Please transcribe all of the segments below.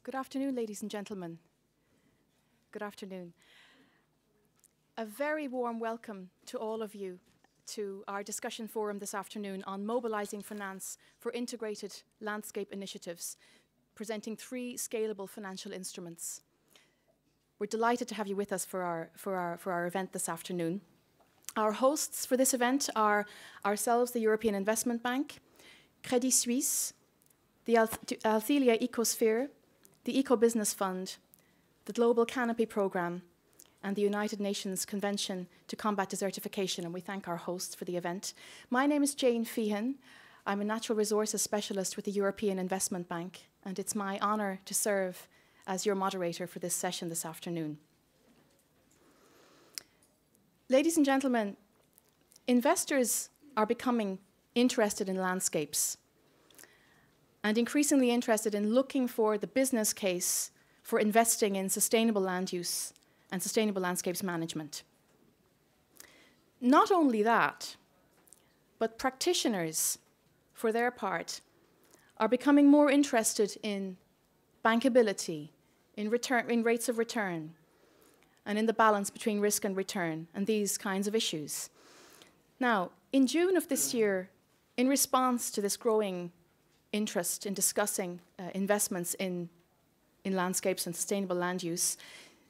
Good afternoon, ladies and gentlemen. Good afternoon. A very warm welcome to all of you to our discussion forum this afternoon on mobilizing finance for integrated landscape initiatives, presenting 3 scalable financial instruments. We're delighted to have you with us for our event this afternoon. Our hosts for this event are ourselves, the European Investment Bank, Credit Suisse, the AltIlia Ecosphere, the Eco Business Fund, the Global Canopy Programme, and the United Nations Convention to Combat Desertification, and we thank our hosts for the event. My name is Jane Feehan. I'm a Natural Resources Specialist with the European Investment Bank, and it's my honour to serve as your moderator for this session this afternoon. Ladies and gentlemen, investors are becoming interested in landscapes and increasingly interested in looking for the business case for investing in sustainable land use and sustainable landscapes management. Not only that, but practitioners, for their part, are becoming more interested in bankability, in rates of return, and in the balance between risk and return, and these kinds of issues. Now, in June of this year, in response to this growing interest in discussing investments in landscapes and sustainable land use,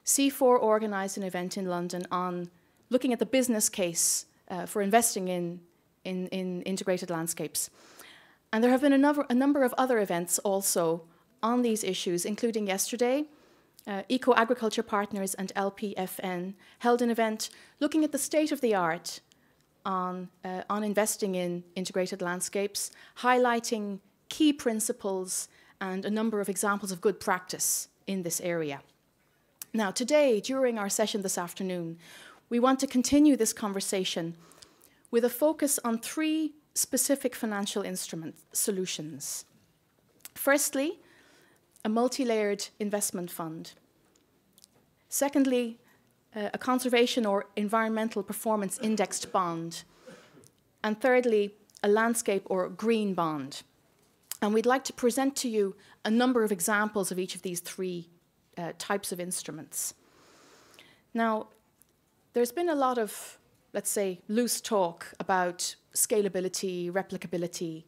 C4 organised an event in London on looking at the business case for investing in integrated landscapes. And there have been a number of other events also on these issues, including yesterday, Eco Agriculture Partners and LPFN held an event looking at the state of the art on investing in integrated landscapes, highlighting key principles and a number of examples of good practice in this area. Now, today, during our session this afternoon, we want to continue this conversation with a focus on 3 specific financial instrument solutions. Firstly, a multi-layered investment fund. Secondly, a conservation or environmental performance indexed bond. And thirdly, a landscape or green bond. And we'd like to present to you a number of examples of each of these 3 types of instruments. Now, there's been a lot of, let's say, loose talk about scalability, replicability,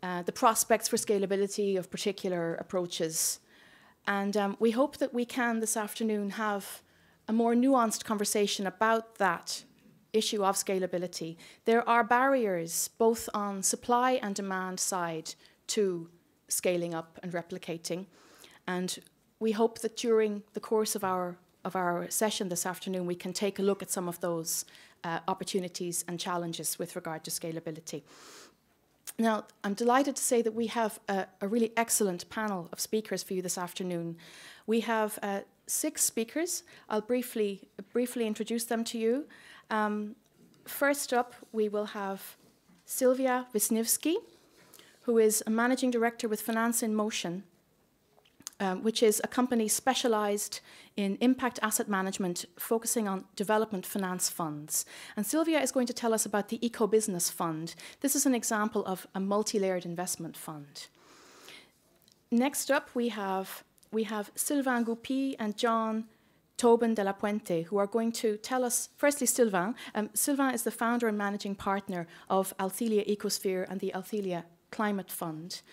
the prospects for scalability of particular approaches. And we hope that we can this afternoon have a more nuanced conversation about that issue of scalability. There are barriers both on supply and demand side to scaling up and replicating. And we hope that during the course of our session this afternoon, we can take a look at some of those opportunities and challenges with regard to scalability. Now, I'm delighted to say that we have a really excellent panel of speakers for you this afternoon. We have 6 speakers. I'll briefly introduce them to you. First up, we will have Sylwia Wisniewski, who is a managing director with Finance in Motion, which is a company specialized in impact asset management, focusing on development finance funds. And Sylwia is going to tell us about the Eco Business Fund. This is an example of a multi-layered investment fund. Next up, we have Sylvain Goupy and John Tobin de la Puente, who are going to tell us, firstly, Sylvain. Sylvain is the founder and managing partner of AltIlia Ecosphere and the AltIlia Climate Fund.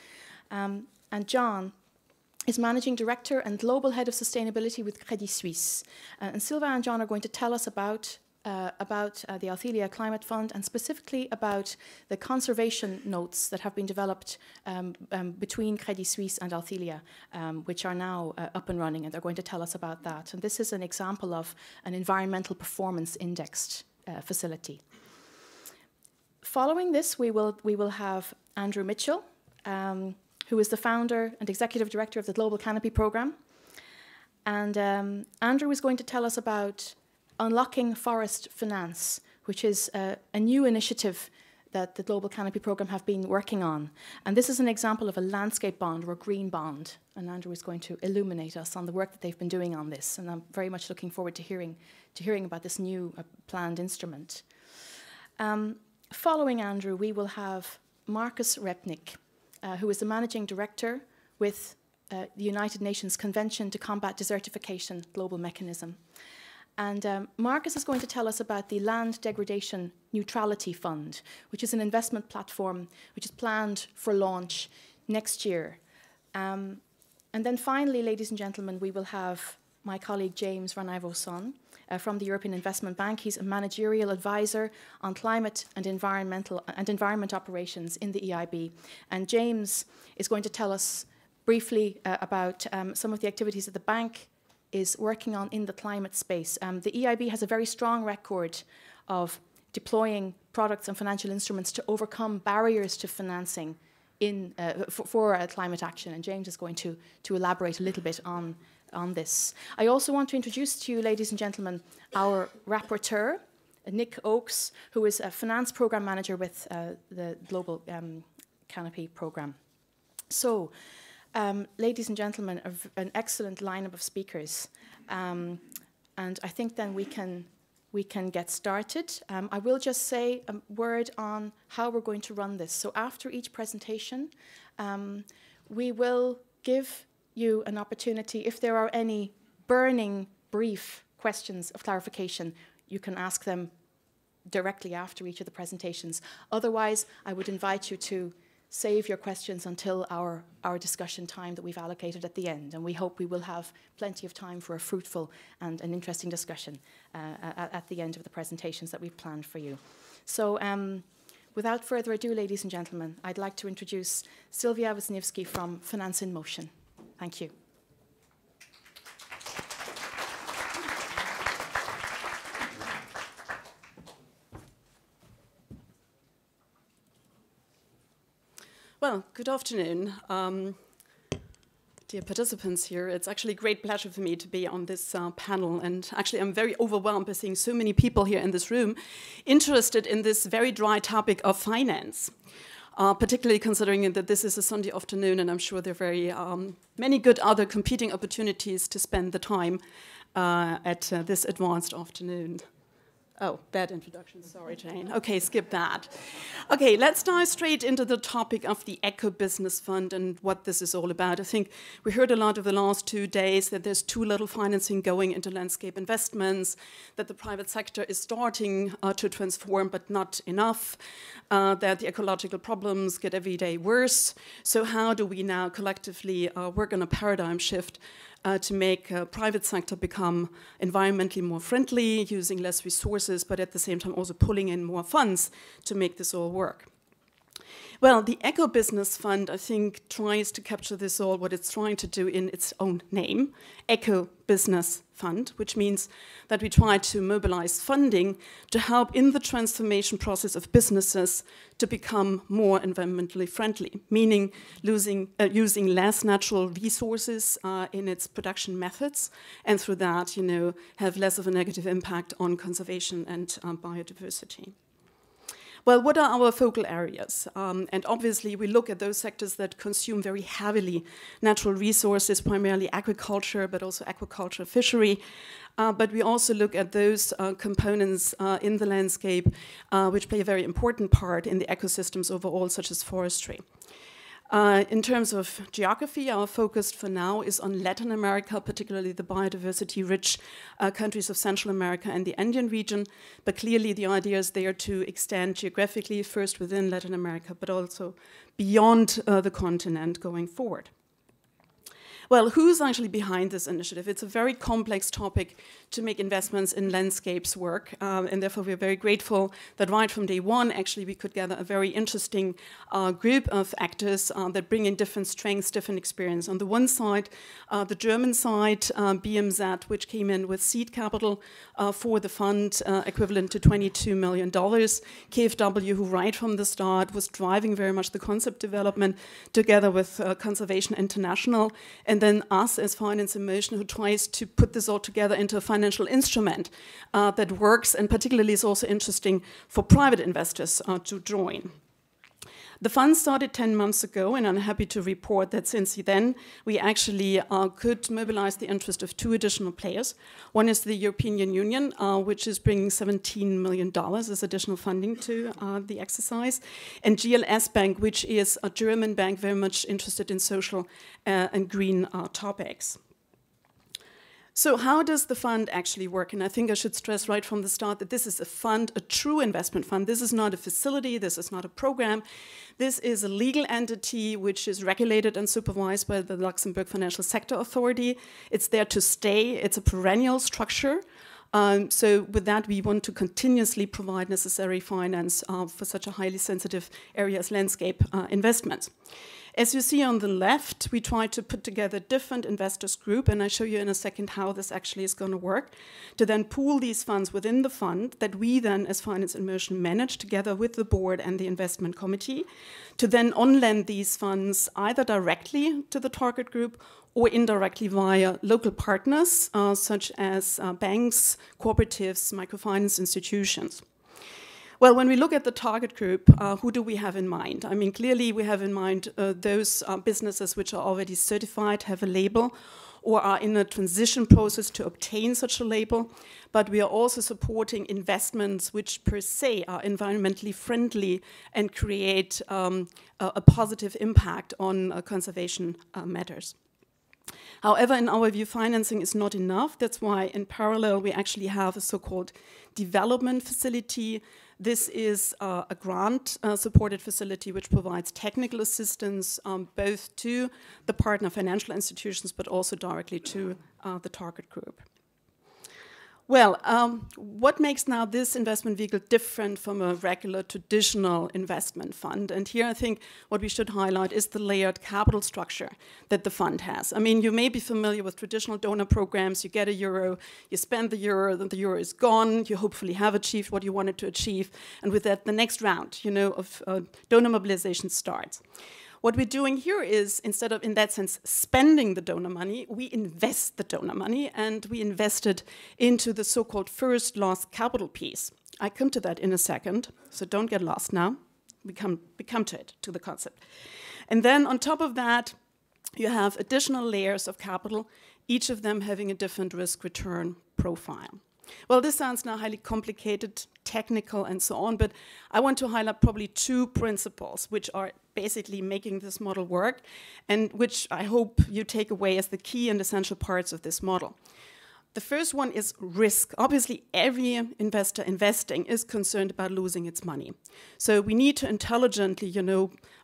And John is Managing Director and Global Head of Sustainability with Credit Suisse. And Sylvain and John are going to tell us about the AltIlia Climate Fund and specifically about the conservation notes that have been developed between Credit Suisse and AltIlia, which are now up and running, and they're going to tell us about that. And this is an example of an environmental performance indexed facility. Following this, we will have Andrew Mitchell, who is the founder and executive director of the Global Canopy Programme. And Andrew is going to tell us about Unlocking Forest Finance, which is a new initiative that the Global Canopy Programme have been working on. And this is an example of a landscape bond or a green bond. And Andrew is going to illuminate us on the work that they've been doing on this. And I'm very much looking forward to hearing about this new planned instrument. Following Andrew, we will have Markus Repnik, who is the managing director with the United Nations Convention to Combat Desertification Global Mechanism. And Markus is going to tell us about the Land Degradation Neutrality Fund, which is an investment platform which is planned for launch next year. And then finally, ladies and gentlemen, we will have my colleague James Ranaivoson from the European Investment Bank. He's a managerial advisor on climate and environment operations in the EIB. And James is going to tell us briefly about some of the activities that the bank is working on in the climate space. The EIB has a very strong record of deploying products and financial instruments to overcome barriers to financing for climate action, and James is going to elaborate a little bit on this. I also want to introduce to you, ladies and gentlemen, our rapporteur, Nick Oakes, who is a finance program manager with the global Canopy program. So, ladies and gentlemen, an excellent lineup of speakers, and I think then we can get started. I will just say a word on how we're going to run this. So after each presentation, we will give you an opportunity. If there are any burning, brief questions of clarification, you can ask them directly after each of the presentations. Otherwise, I would invite you to save your questions until our discussion time that we've allocated at the end. And we hope we will have plenty of time for a fruitful and an interesting discussion at the end of the presentations that we've planned for you. So without further ado, ladies and gentlemen, I'd like to introduce Sylwia Wisniewski from Finance in Motion. Thank you. Well, good afternoon, dear participants here. It's actually a great pleasure for me to be on this panel, and actually I'm very overwhelmed by seeing so many people here in this room interested in this very dry topic of finance, particularly considering that this is a Sunday afternoon, and I'm sure there are very many good other competing opportunities to spend the time at this advanced afternoon. Oh, bad introduction, sorry, Jane. Okay, skip that. Okay, let's dive straight into the topic of the ECCO Business Fund and what this is all about. I think we heard a lot over the last 2 days that there's too little financing going into landscape investments, that the private sector is starting to transform, but not enough, that the ecological problems get every day worse. So how do we now collectively work on a paradigm shift to make private sector become environmentally more friendly, using less resources, but at the same time also pulling in more funds to make this all work? Well, the ECCO Business Fund, I think, tries to capture this all, what it's trying to do in its own name, ECCO Business Fund, which means that we try to mobilize funding to help in the transformation process of businesses to become more environmentally friendly, meaning using less natural resources in its production methods, and through that, have less of a negative impact on conservation and biodiversity. Well, what are our focal areas? And obviously, we look at those sectors that consume very heavily natural resources, primarily agriculture, but also aquaculture, fishery. But we also look at those components in the landscape which play a very important part in the ecosystems overall, such as forestry. In terms of geography, our focus for now is on Latin America, particularly the biodiversity-rich countries of Central America and the Andean region. But clearly, the idea is there to extend geographically, first within Latin America, but also beyond the continent going forward. Well, who's actually behind this initiative? It's a very complex topic to make investments in landscapes work, and therefore we're very grateful that right from day one, actually, we could gather a very interesting group of actors that bring in different strengths, different experience. On the one side, the German side, BMZ, which came in with seed capital for the fund, equivalent to $22 million. KfW, who right from the start was driving very much the concept development together with Conservation International, and then us as Finance in Motion, who tries to put this all together into a financial instrument that works, and particularly is also interesting for private investors to join. The fund started 10 months ago, and I'm happy to report that since then, we actually could mobilize the interest of 2 additional players. One is the European Union, which is bringing $17 million as additional funding to the exercise, and GLS Bank, which is a German bank very much interested in social and green topics. So how does the fund actually work? And I think I should stress right from the start that this is a fund, a true investment fund. This is not a facility, this is not a program. This is a legal entity which is regulated and supervised by the Luxembourg Financial Sector Authority. It's there to stay, it's a perennial structure. So with that, we want to continuously provide necessary finance for such a highly sensitive area as landscape investments. As you see on the left, we try to put together different investors group, and I show you in a second how this actually is going to work, to then pool these funds within the fund that we then as Finance in Motion manage together with the board and the investment committee, to then on-lend these funds either directly to the target group or indirectly via local partners, such as banks, cooperatives, microfinance institutions. Well, when we look at the target group, who do we have in mind? I mean, clearly we have in mind those businesses which are already certified, have a label, or are in a transition process to obtain such a label. But we are also supporting investments which per se are environmentally friendly and create a positive impact on conservation matters. However, in our view, financing is not enough. That's why in parallel, we actually have a so-called development facility. This is a grant-supported facility which provides technical assistance both to the partner financial institutions, but also directly to the target group. Well, what makes now this investment vehicle different from a regular traditional investment fund? And here I think what we should highlight is the layered capital structure that the fund has. I mean, you may be familiar with traditional donor programs. You get €1, you spend the euro, then the euro is gone. You hopefully have achieved what you wanted to achieve. And with that, the next round, of donor mobilization starts. What we're doing here is, instead of, in that sense, spending the donor money, we invest the donor money, and we invest it into the so-called first loss capital piece. I come to that in a second, so don't get lost now. We come to it, to the concept. And then on top of that, you have additional layers of capital, each of them having a different risk-return profile. Well, this sounds now highly complicated, technical, and so on, but I want to highlight probably 2 principles which are basically making this model work, and which I hope you take away as the key and essential parts of this model. The first one is risk. Obviously, every investor investing is concerned about losing its money. So we need to intelligently,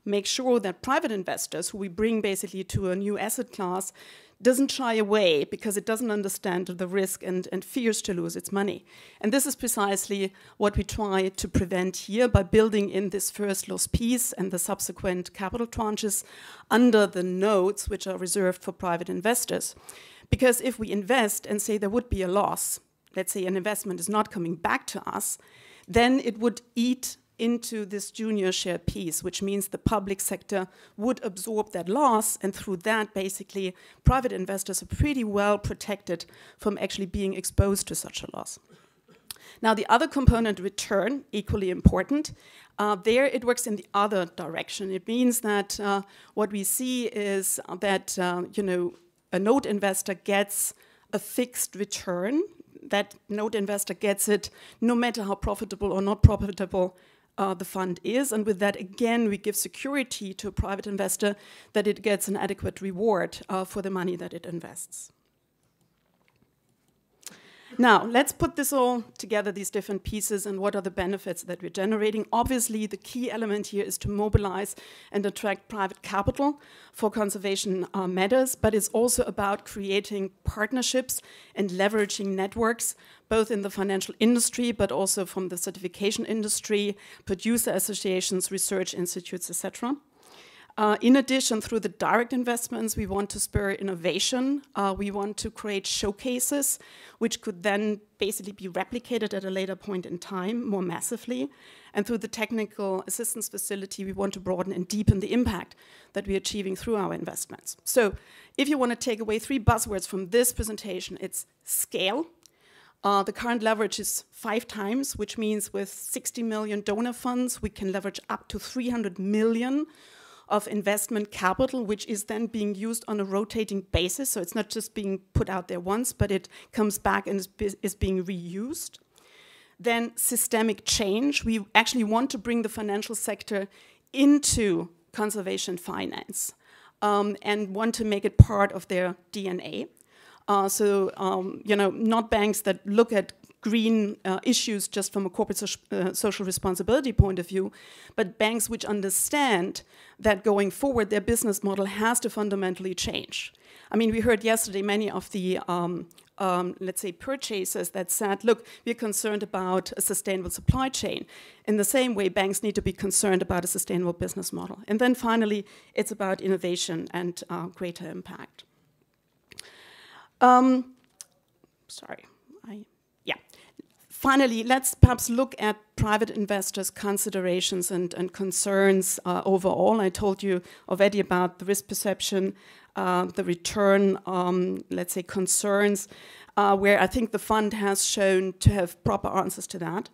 make sure that private investors, who we bring basically to a new asset class, doesn't shy away because it doesn't understand the risk and fears to lose its money. And this is precisely what we try to prevent here by building in this first loss piece and the subsequent capital tranches under the notes which are reserved for private investors. Because if we invest and say there would be a loss, let's say an investment is not coming back to us, then it would eat into this junior share piece, which means the public sector would absorb that loss, and through that, basically, private investors are pretty well protected from actually being exposed to such a loss. Now, the other component, return, equally important. There, it works in the other direction. It means that what we see is that, a note investor gets a fixed return. That note investor gets it no matter how profitable or not profitable the fund is, and with that, again, we give security to a private investor that it gets an adequate reward for the money that it invests. Now, let's put this all together, these different pieces, and what are the benefits that we're generating. Obviously, the key element here is to mobilize and attract private capital for conservation matters, but it's also about creating partnerships and leveraging networks, both in the financial industry, but also from the certification industry, producer associations, research institutes, etc. In addition, through the direct investments, we want to spur innovation. We want to create showcases, which could then basically be replicated at a later point in time more massively. And through the technical assistance facility, we want to broaden and deepen the impact that we're achieving through our investments. So if you want to take away 3 buzzwords from this presentation, it's scale, The current leverage is 5 times, which means with 60 million donor funds, we can leverage up to 300 million of investment capital, which is then being used on a rotating basis. So it's not just being put out there once, but it comes back and is being reused. Then systemic change. We actually want to bring the financial sector into conservation finance and want to make it part of their DNA. Not banks that look at green issues just from a corporate social responsibility point of view, but banks which understand that going forward their business model has to fundamentally change. I mean, we heard yesterday many of the, let's say, purchasers that said, look, we're concerned about a sustainable supply chain. In the same way, banks need to be concerned about a sustainable business model. And then finally, it's about innovation and greater impact. Finally, let's perhaps look at private investors' considerations and concerns overall. I told you already about the risk perception, the return, let's say, concerns, where I think the fund has shown to have proper answers to that.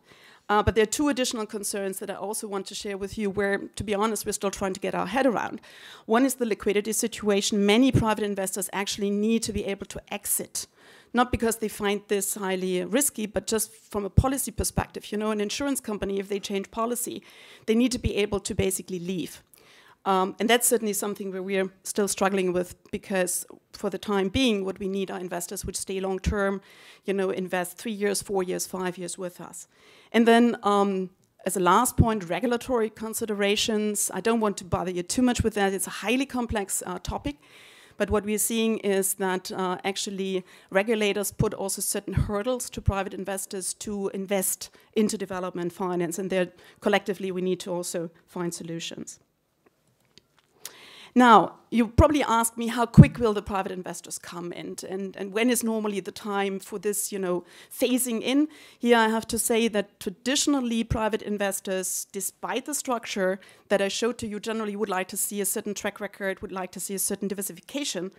But there are 2 additional concerns that I also want to share with you where, to be honest, we're still trying to get our head around. One is the liquidity situation. Many private investors actually need to be able to exit, not because they find this highly risky, but just from a policy perspective. You know, an insurance company, if they change policy, they need to be able to basically leave. And that's certainly something where we're still struggling with, because for the time being, what we need are investors which stay long term, you know, invest 3 years, 4 years, 5 years with us. And then as a last point, regulatory considerations. I don't want to bother you too much with that. It's a highly complex topic. But what we're seeing is that actually regulators put also certain hurdles to private investors to invest into development finance. And there, collectively, we need to also find solutions. Now, you probably ask me, how quick will the private investors come in, and when is normally the time for this, you know, phasing in? Here I have to say that traditionally private investors, despite the structure that I showed to you, generally would like to see a certain track record, would like to see a certain diversification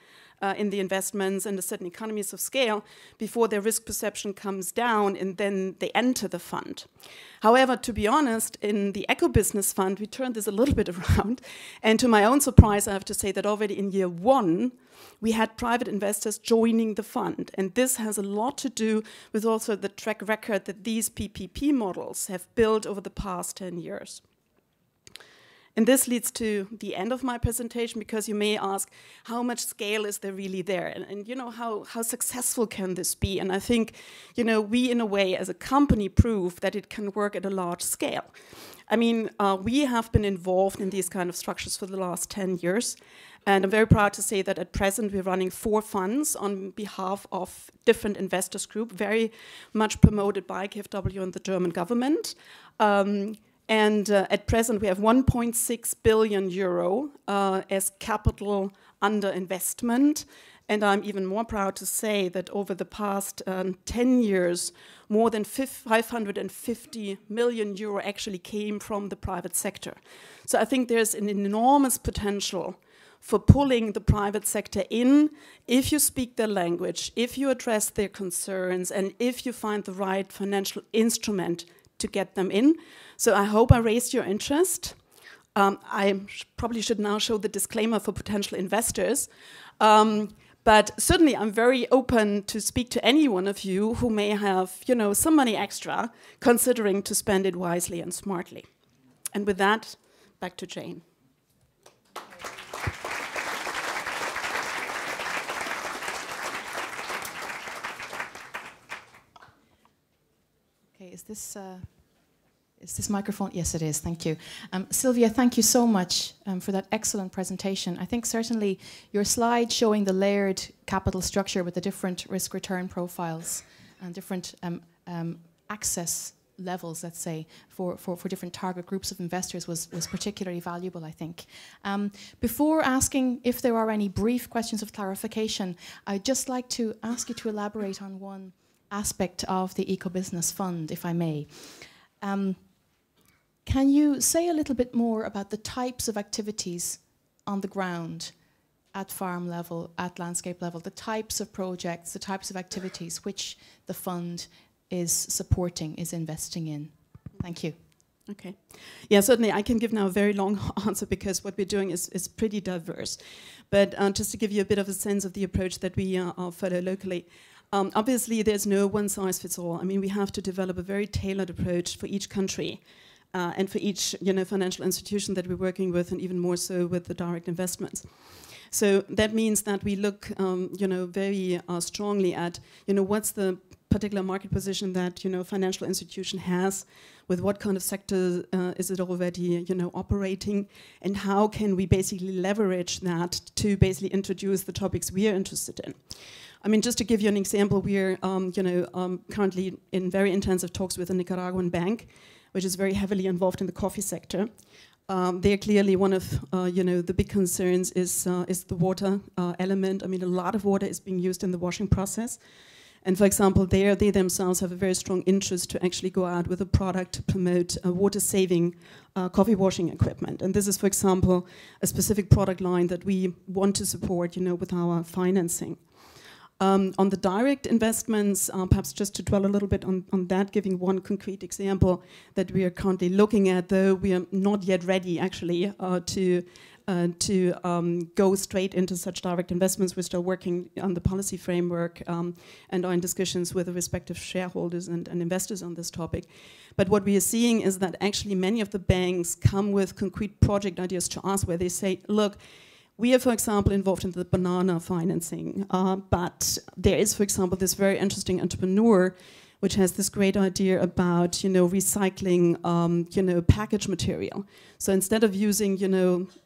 in the investments and a certain economies of scale before their risk perception comes down and then they enter the fund. However, to be honest, in the ECCO Business Fund, we turned this a little bit around. And to my own surprise, I have to say that already in year 1, we had private investors joining the fund. And this has a lot to do with also the track record that these PPP models have built over the past 10 years. And this leads to the end of my presentation, because you may ask, how much scale is there really there? And you know, how successful can this be? And I think, you know, we in a way as a company prove that it can work at a large scale. I mean, we have been involved in these kind of structures for the last 10 years. And I'm very proud to say that at present we're running 4 funds on behalf of different investors group, very much promoted by KfW and the German government. At present, we have 1.6 billion euro as capital under investment. And I'm even more proud to say that over the past 10 years, more than 550 million euro actually came from the private sector. So I think there's an enormous potential for pulling the private sector in if you speak their language, if you address their concerns, and if you find the right financial instrument to get them in. So I hope I raised your interest. I probably should now show the disclaimer for potential investors. But certainly I'm very open to speak to any one of you who may have, you know, some money extra, considering to spend it wisely and smartly. And with that, back to Jane. Okay, is this microphone? Yes, it is. Thank you. Sylvia, thank you so much for that excellent presentation. I think certainly your slide showing the layered capital structure with the different risk-return profiles and different access levels, let's say, for different target groups of investors was particularly valuable, I think. Before asking if there are any brief questions of clarification, I'd just like to ask you to elaborate on one aspect of the Eco Business Fund, if I may. Can you say a little bit more about the types of activities on the ground at farm level, at landscape level, the types of projects, the types of activities which the fund is supporting, is investing in? Thank you. Okay. Yeah, certainly I can give now a very long answer because what we're doing is pretty diverse. But just to give you a bit of a sense of the approach that we follow locally, obviously there's no one-size-fits-all. I mean, we have to develop a very tailored approach for each country and for each financial institution that we're working with, and even more so with the direct investments. So that means that we look very strongly at what's the particular market position that financial institution has, with what kind of sector is it already operating, and how can we basically leverage that to basically introduce the topics we are interested in. I mean, just to give you an example, we're currently in very intensive talks with a Nicaraguan bank, which is very heavily involved in the coffee sector. They're clearly one of the big concerns is the water element. I mean, a lot of water is being used in the washing process. And for example, they themselves have a very strong interest to actually go out with a product to promote water-saving coffee washing equipment. And this is, for example, a specific product line that we want to support, with our financing. On the direct investments, perhaps just to dwell a little bit on that, giving one concrete example that we are currently looking at, though we are not yet ready, actually, to go straight into such direct investments. We're still working on the policy framework and are in discussions with the respective shareholders and investors on this topic. But what we are seeing is that actually many of the banks come with concrete project ideas to us where they say, look, we are, for example, involved in the banana financing, but there is, for example, this very interesting entrepreneur which has this great idea about, recycling, package material. So instead of using,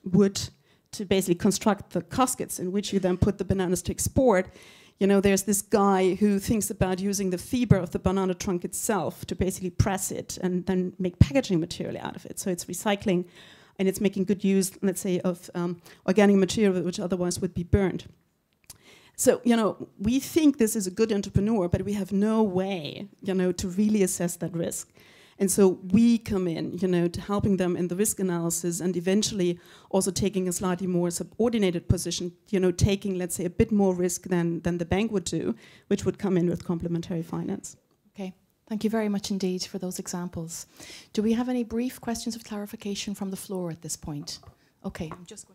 wood to basically construct the caskets in which you then put the bananas to export, there's this guy who thinks about using the fiber of the banana trunk itself to basically press it and then make packaging material out of it. So it's recycling, and it's making good use, let's say, of organic material which otherwise would be burned. So, we think this is a good entrepreneur, but we have no way, to really assess that risk. And so we come in, to helping them in the risk analysis and eventually also taking a slightly more subordinated position, taking, let's say, a bit more risk than the bank would do, which would come in with complementary finance. Okay. Thank you very much indeed for those examples. Do we have any brief questions of clarification from the floor at this point? Okay, I'm just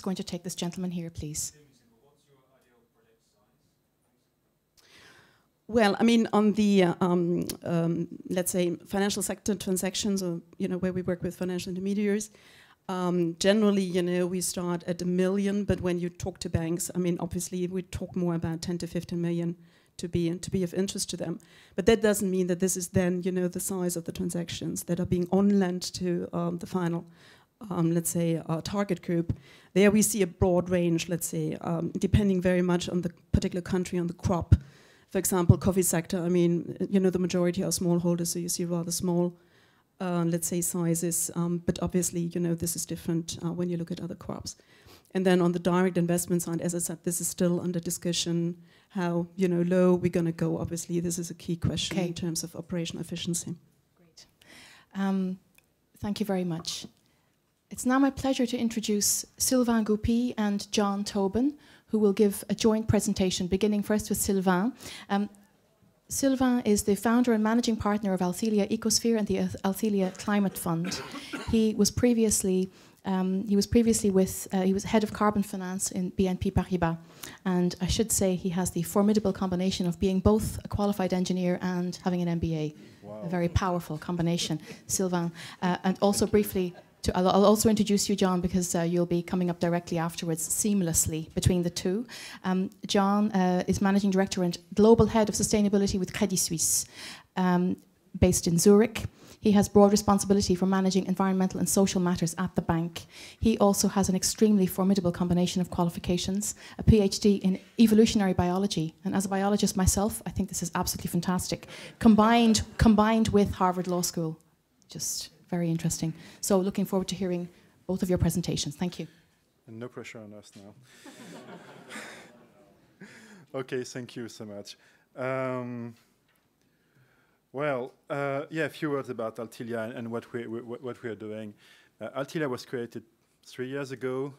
going to take this gentleman here, please. Well, I mean, on the, let's say, financial sector transactions, or, where we work with financial intermediaries, generally, we start at 1 million, but when you talk to banks, I mean, obviously, we talk more about 10 to 15 million to be of interest to them. But that doesn't mean that this is then, the size of the transactions that are being on-lent to the final, let's say, target group. There we see a broad range, let's say, depending very much on the particular country, on the crop. For example, coffee sector, I mean, the majority are smallholders, so you see rather small, let's say, sizes. But obviously, this is different when you look at other crops. And then on the direct investment side, as I said, this is still under discussion. How, low we're going to go. Obviously, this is a key question in terms of operational efficiency. Great. Thank you very much. It's now my pleasure to introduce Sylvain Goupy and John Tobin, who will give a joint presentation, beginning first with Sylvain. Sylvain is the founder and managing partner of AltIlia Ecosphere and the AltIlia Climate Fund. He was previously he was head of carbon finance in BNP Paribas, and I should say he has the formidable combination of being both a qualified engineer and having an MBA. Wow. A very powerful combination, Sylvain. And also briefly, I'll also introduce you, John, because you'll be coming up directly afterwards, seamlessly between the two. John is Managing Director and Global Head of Sustainability with Credit Suisse, based in Zurich. He has broad responsibility for managing environmental and social matters at the bank. He also has an extremely formidable combination of qualifications, a PhD in evolutionary biology, and as a biologist myself, I think this is absolutely fantastic, combined with Harvard Law School. Just very interesting. So looking forward to hearing both of your presentations. Thank you. And no pressure on us now. Okay, thank you so much. Yeah, a few words about AltIlia and what we are doing. AltIlia was created 3 years ago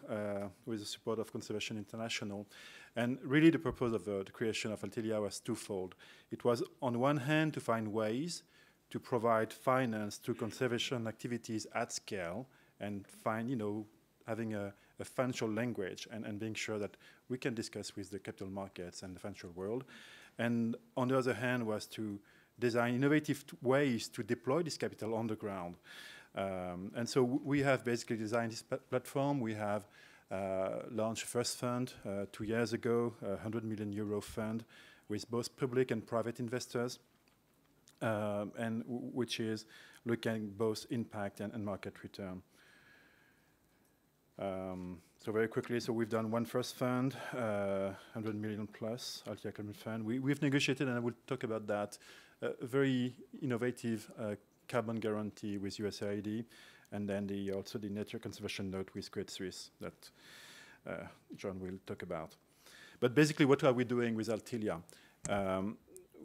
with the support of Conservation International. And really the purpose of the creation of AltIlia was twofold. It was on one hand to find ways to provide finance to conservation activities at scale and find, having a financial language and being sure that we can discuss with the capital markets and the financial world. And on the other hand was to design innovative ways to deploy this capital on the ground. And so we have basically designed this platform. We have launched a first fund 2 years ago, a 100 million euro fund with both public and private investors, and which is looking both impact and market return. So very quickly, so we've done one first fund, 100 million plus, AltIlia Climate Fund. We've negotiated, and I will talk about that, a very innovative carbon guarantee with USAID, and then also the nature conservation note with Credit Suisse that John will talk about. But basically, what are we doing with AltIlia?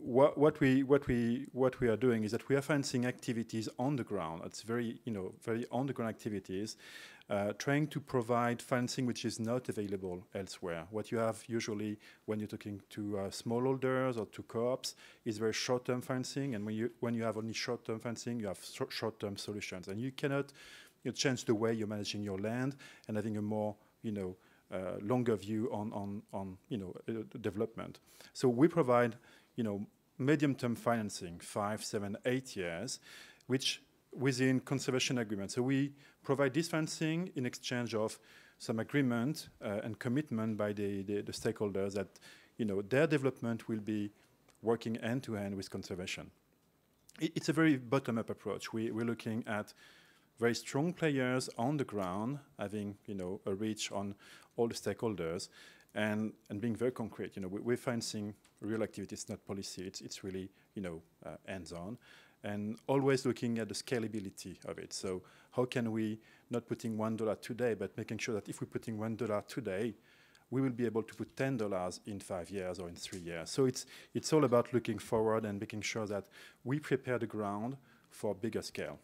What we are doing is that we are financing activities on the ground. It's very on the ground activities, trying to provide financing which is not available elsewhere. What you have usually when you're talking to smallholders or to co-ops is very short-term financing, and when you have only short-term financing, you have short-term solutions, and you cannot change the way you're managing your land and having a more longer view on development. So we provide medium-term financing, 5, 7, 8 years, which within conservation agreements. So we provide this financing in exchange of some agreement and commitment by the stakeholders that their development will be working end-to-end with conservation. It's a very bottom-up approach. We're looking at very strong players on the ground, having a reach on all the stakeholders, and being very concrete. We're financing real activities, not policy. It's really hands-on, and always looking at the scalability of it. So how can we not putting $1 today, but making sure that if we're putting $1 today, we will be able to put $10 in 5 years or in 3 years. So it's all about looking forward and making sure that we prepare the ground for bigger scale.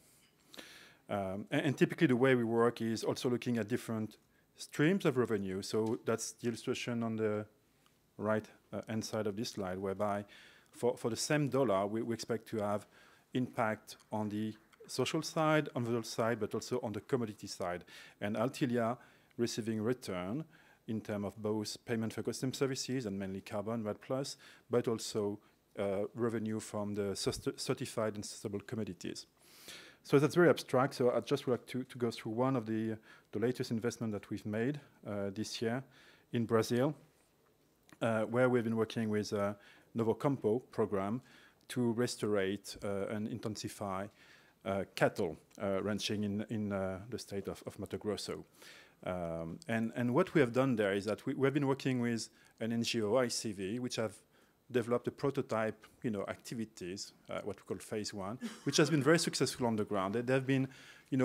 And typically the way we work is also looking at different streams of revenue. So that's the illustration on the right hand side of this slide, whereby for the same dollar, we expect to have impact on the social side, environmental side, but also on the commodity side. And AltIlia receiving return in terms of both payment for custom services and mainly carbon, RED+, but also revenue from the certified and sustainable commodities. So that's very abstract. So I'd just like to go through one of the latest investment that we've made this year in Brazil, where we've been working with a Novo Campo program to restaurate and intensify cattle ranching in the state of Mato Grosso. And what we have done there is that we have been working with an NGO, ICV, which have developed a prototype, activities, what we call phase 1, which has been very successful on the ground. They've been,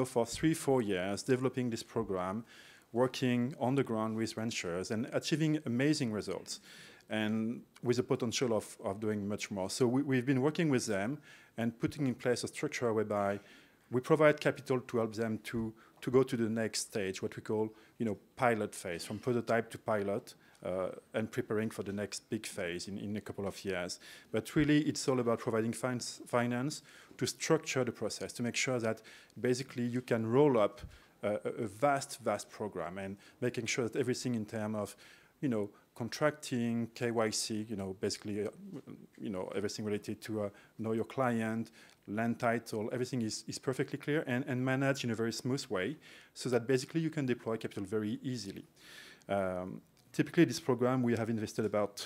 for 3-4 years developing this program, working on the ground with ranchers and achieving amazing results, and with the potential of doing much more. So we've been working with them and putting in place a structure whereby we provide capital to help them to go to the next stage, what we call, pilot phase, from prototype to pilot, and preparing for the next big phase in a couple of years. But really, it's all about providing finance to structure the process, to make sure that basically you can roll up a vast program, and making sure that everything in terms of, contracting, KYC, basically, everything related to know your client, land title, everything is perfectly clear and managed in a very smooth way, so that basically you can deploy capital very easily. Typically, this program, we have invested about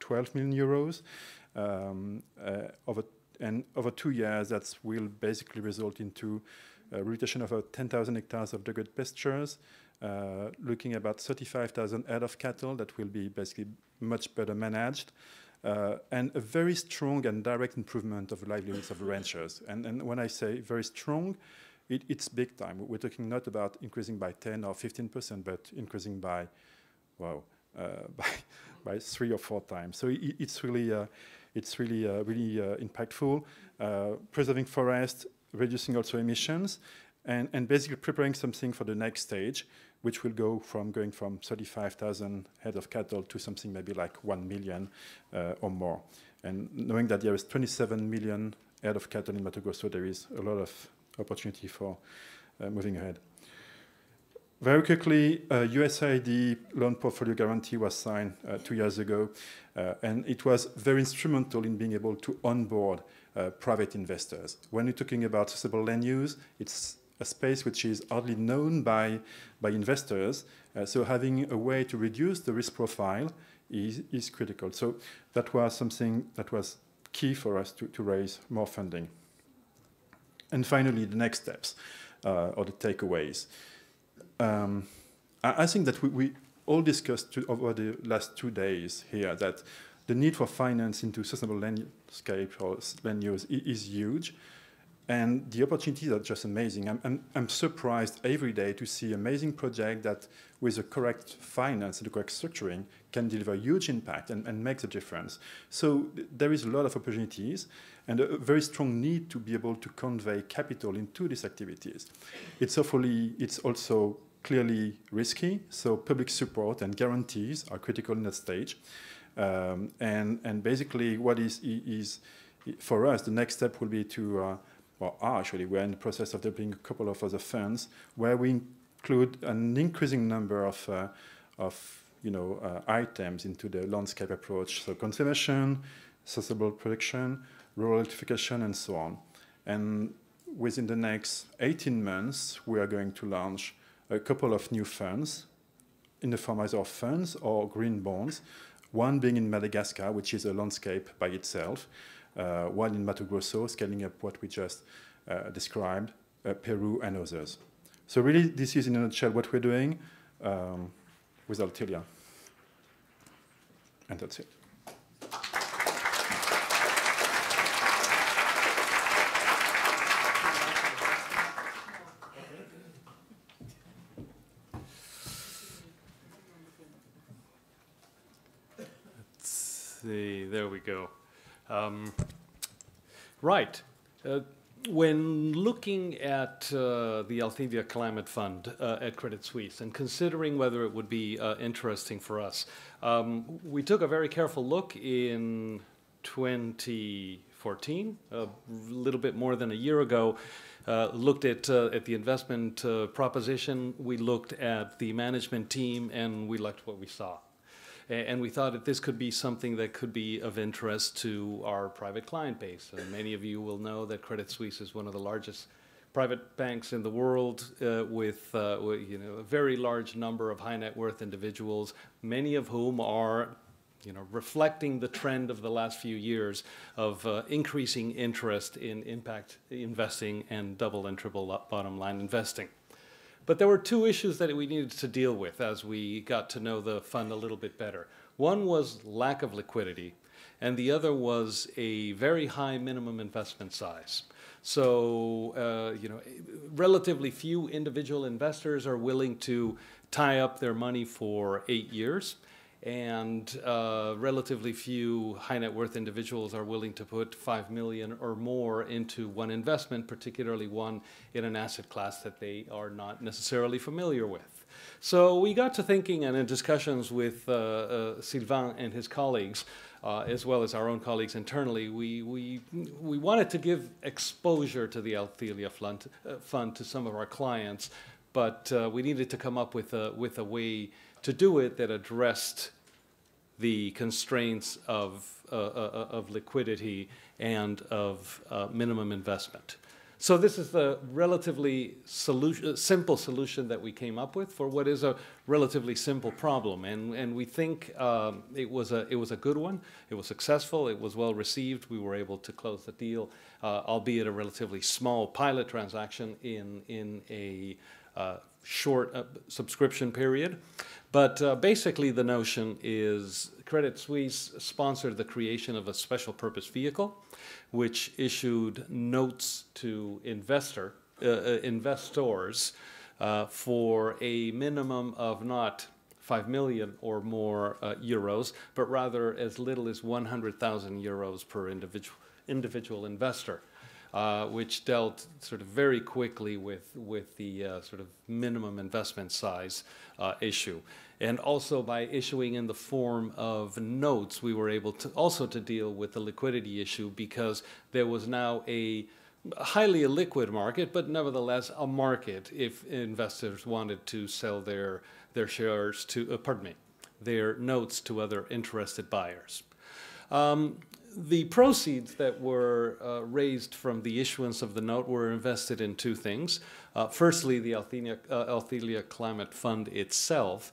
12 million euros over 2 years. That will basically result into a rotation of 10,000 hectares of degraded pastures, looking at about 35,000 head of cattle that will be basically much better managed, and a very strong and direct improvement of the livelihoods of the ranchers. And when I say very strong, it's big time. We're talking not about increasing by 10 or 15%, but increasing by, by 3 or 4 times. So it's really impactful. Preserving forest, reducing also emissions, and basically preparing something for the next stage, which will go from going from 35,000 head of cattle to something maybe like 1 million or more. And knowing that there is 27 million head of cattle in Mato Grosso, there is a lot of opportunity for moving ahead. Very quickly, USAID loan portfolio guarantee was signed 2 years ago, and it was very instrumental in being able to onboard private investors. When you're talking about sustainable land use, it's a space which is hardly known by investors, so having a way to reduce the risk profile is critical. So that was something that was key for us to raise more funding. And finally, the next steps, or the takeaways. I think that we all discussed over the last 2 days here that the need for finance into sustainable landscape or land use is huge, and the opportunities are just amazing. I'm surprised every day to see amazing projects that, with the correct finance and the correct structuring, can deliver huge impact and make the difference. So there is a lot of opportunities and a very strong need to be able to convey capital into these activities. It's also clearly risky, so public support and guarantees are critical in that stage. And basically what is for us, the next step will be to, actually we're in the process of developing a couple of other funds where we include an increasing number of items into the landscape approach, so conservation, sustainable production, rural electrification, and so on. And within the next 18 months, we are going to launch a couple of new funds in the form either of funds or green bonds, one being in Madagascar, which is a landscape by itself, one in Mato Grosso, scaling up what we just described, Peru and others. So really, this is in a nutshell what we're doing with AltIlia. And that's it. There we go. Right. When looking at the AltIlia Climate Fund at Credit Suisse and considering whether it would be interesting for us, we took a very careful look in 2014, a little bit more than a year ago, looked at the investment proposition, we looked at the management team, and we liked what we saw. And we thought that this could be something that could be of interest to our private client base. And many of you will know that Credit Suisse is one of the largest private banks in the world with a very large number of high net worth individuals, many of whom are reflecting the trend of the last few years of increasing interest in impact investing and double and triple bottom line investing. But there were two issues that we needed to deal with as we got to know the fund a little bit better. One was lack of liquidity, and the other was a very high minimum investment size. So, relatively few individual investors are willing to tie up their money for 8 years, and relatively few high net worth individuals are willing to put 5 million or more into one investment, particularly one in an asset class that they are not necessarily familiar with. So we got to thinking, and in discussions with Sylvain and his colleagues, as well as our own colleagues internally, we wanted to give exposure to the AltIlia fund to some of our clients, but we needed to come up with a way to do it that addressed the constraints of liquidity and of minimum investment. So this is the relatively simple solution that we came up with for what is a relatively simple problem, and we think it was a good one. It was successful. It was well received. We were able to close the deal, albeit a relatively small pilot transaction in a short subscription period. But basically the notion is Credit Suisse sponsored the creation of a special purpose vehicle which issued notes to investors for a minimum of not 5 million or more euros, but rather as little as 100,000 euros per individual investor. which dealt sort of very quickly with the sort of minimum investment size issue. And also by issuing in the form of notes, we were able to also to deal with the liquidity issue, because there was now a highly illiquid market, but nevertheless a market if investors wanted to sell their shares to, their notes to other interested buyers. The proceeds that were raised from the issuance of the note were invested in two things. Firstly, the AltIlia Climate Fund itself,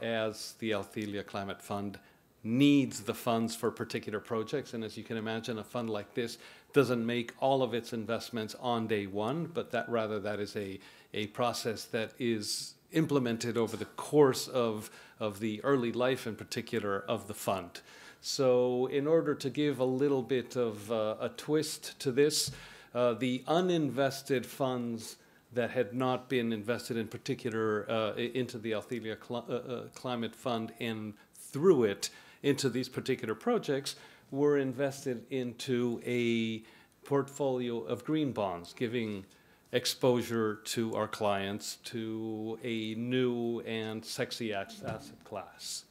as the AltIlia Climate Fund needs the funds for particular projects. And as you can imagine, a fund like this doesn't make all of its investments on day one, but that is a process that is implemented over the course of the early life, in particular, of the fund. So in order to give a little bit of a twist to this, the uninvested funds that had not been invested in particular into the AltIlia Climate Fund and through it into these particular projects were invested into a portfolio of green bonds, giving exposure to our clients to a new and sexy asset class.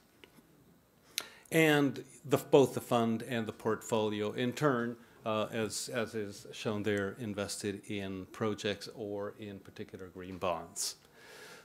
And both the fund and the portfolio, in turn, as is shown there, invested in projects or in particular green bonds.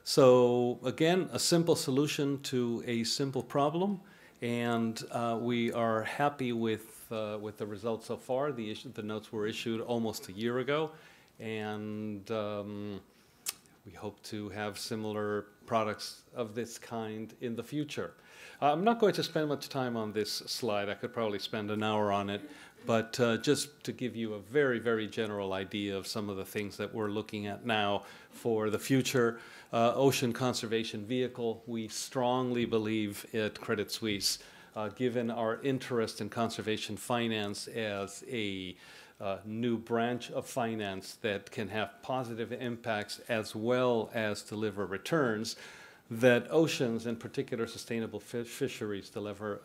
So again, a simple solution to a simple problem, and we are happy with the results so far. The notes were issued almost a year ago, and we hope to have similar products of this kind in the future. I'm not going to spend much time on this slide. I could probably spend an hour on it, but just to give you a very, very general idea of some of the things that we're looking at now for the future. Ocean Conservation Vehicle, we strongly believe at Credit Suisse, given our interest in conservation finance as a new branch of finance that can have positive impacts as well as deliver returns, that oceans, in particular sustainable fisheries, offer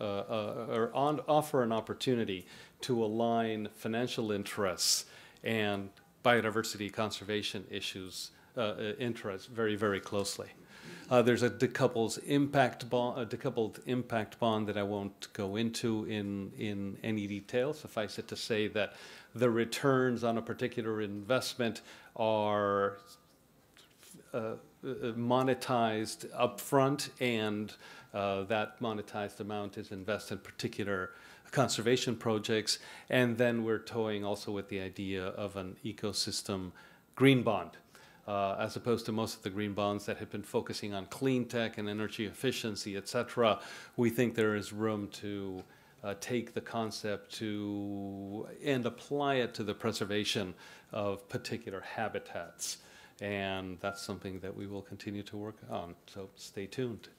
an opportunity to align financial interests and biodiversity conservation issues interests very, very closely. There's a decoupled impact bond that I won't go into in any detail. Suffice it to say that the returns on a particular investment are monetized upfront, and that monetized amount is invested in particular conservation projects. And then we're toying also with the idea of an ecosystem green bond, as opposed to most of the green bonds that have been focusing on clean tech and energy efficiency, etc. We think there is room to take the concept and apply it to the preservation of particular habitats. And that's something that we will continue to work on. So stay tuned.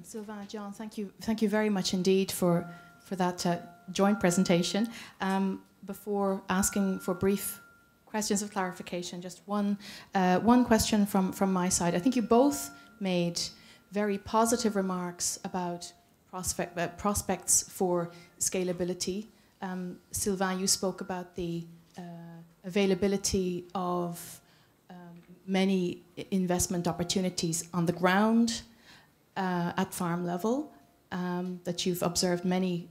Sylvain, John, thank you very much indeed for that joint presentation. Before asking for brief questions of clarification, just one question from my side. I think you both made very positive remarks about prospects for scalability. Sylvain, you spoke about the availability of many investment opportunities on the ground at farm level, that you've observed many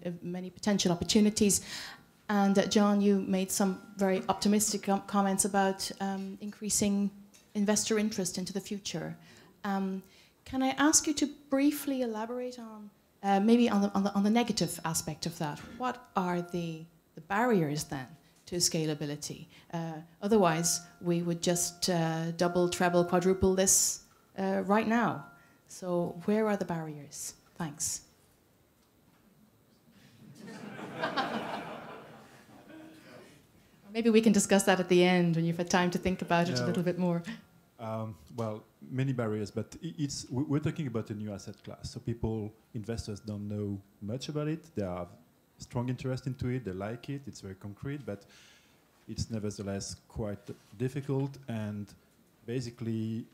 potential opportunities. And John, you made some very optimistic comments about increasing investor interest into the future. Can I ask you to briefly elaborate on maybe on the negative aspect of that? What are the barriers then to scalability? Otherwise, we would just double, treble, quadruple this right now. So where are the barriers? Thanks. Maybe we can discuss that at the end when you've had time to think about it a little bit more. Well, many barriers, but we're talking about a new asset class. So investors don't know much about it. They have strong interest into it. They like it. It's very concrete, but it's nevertheless quite difficult. And basically,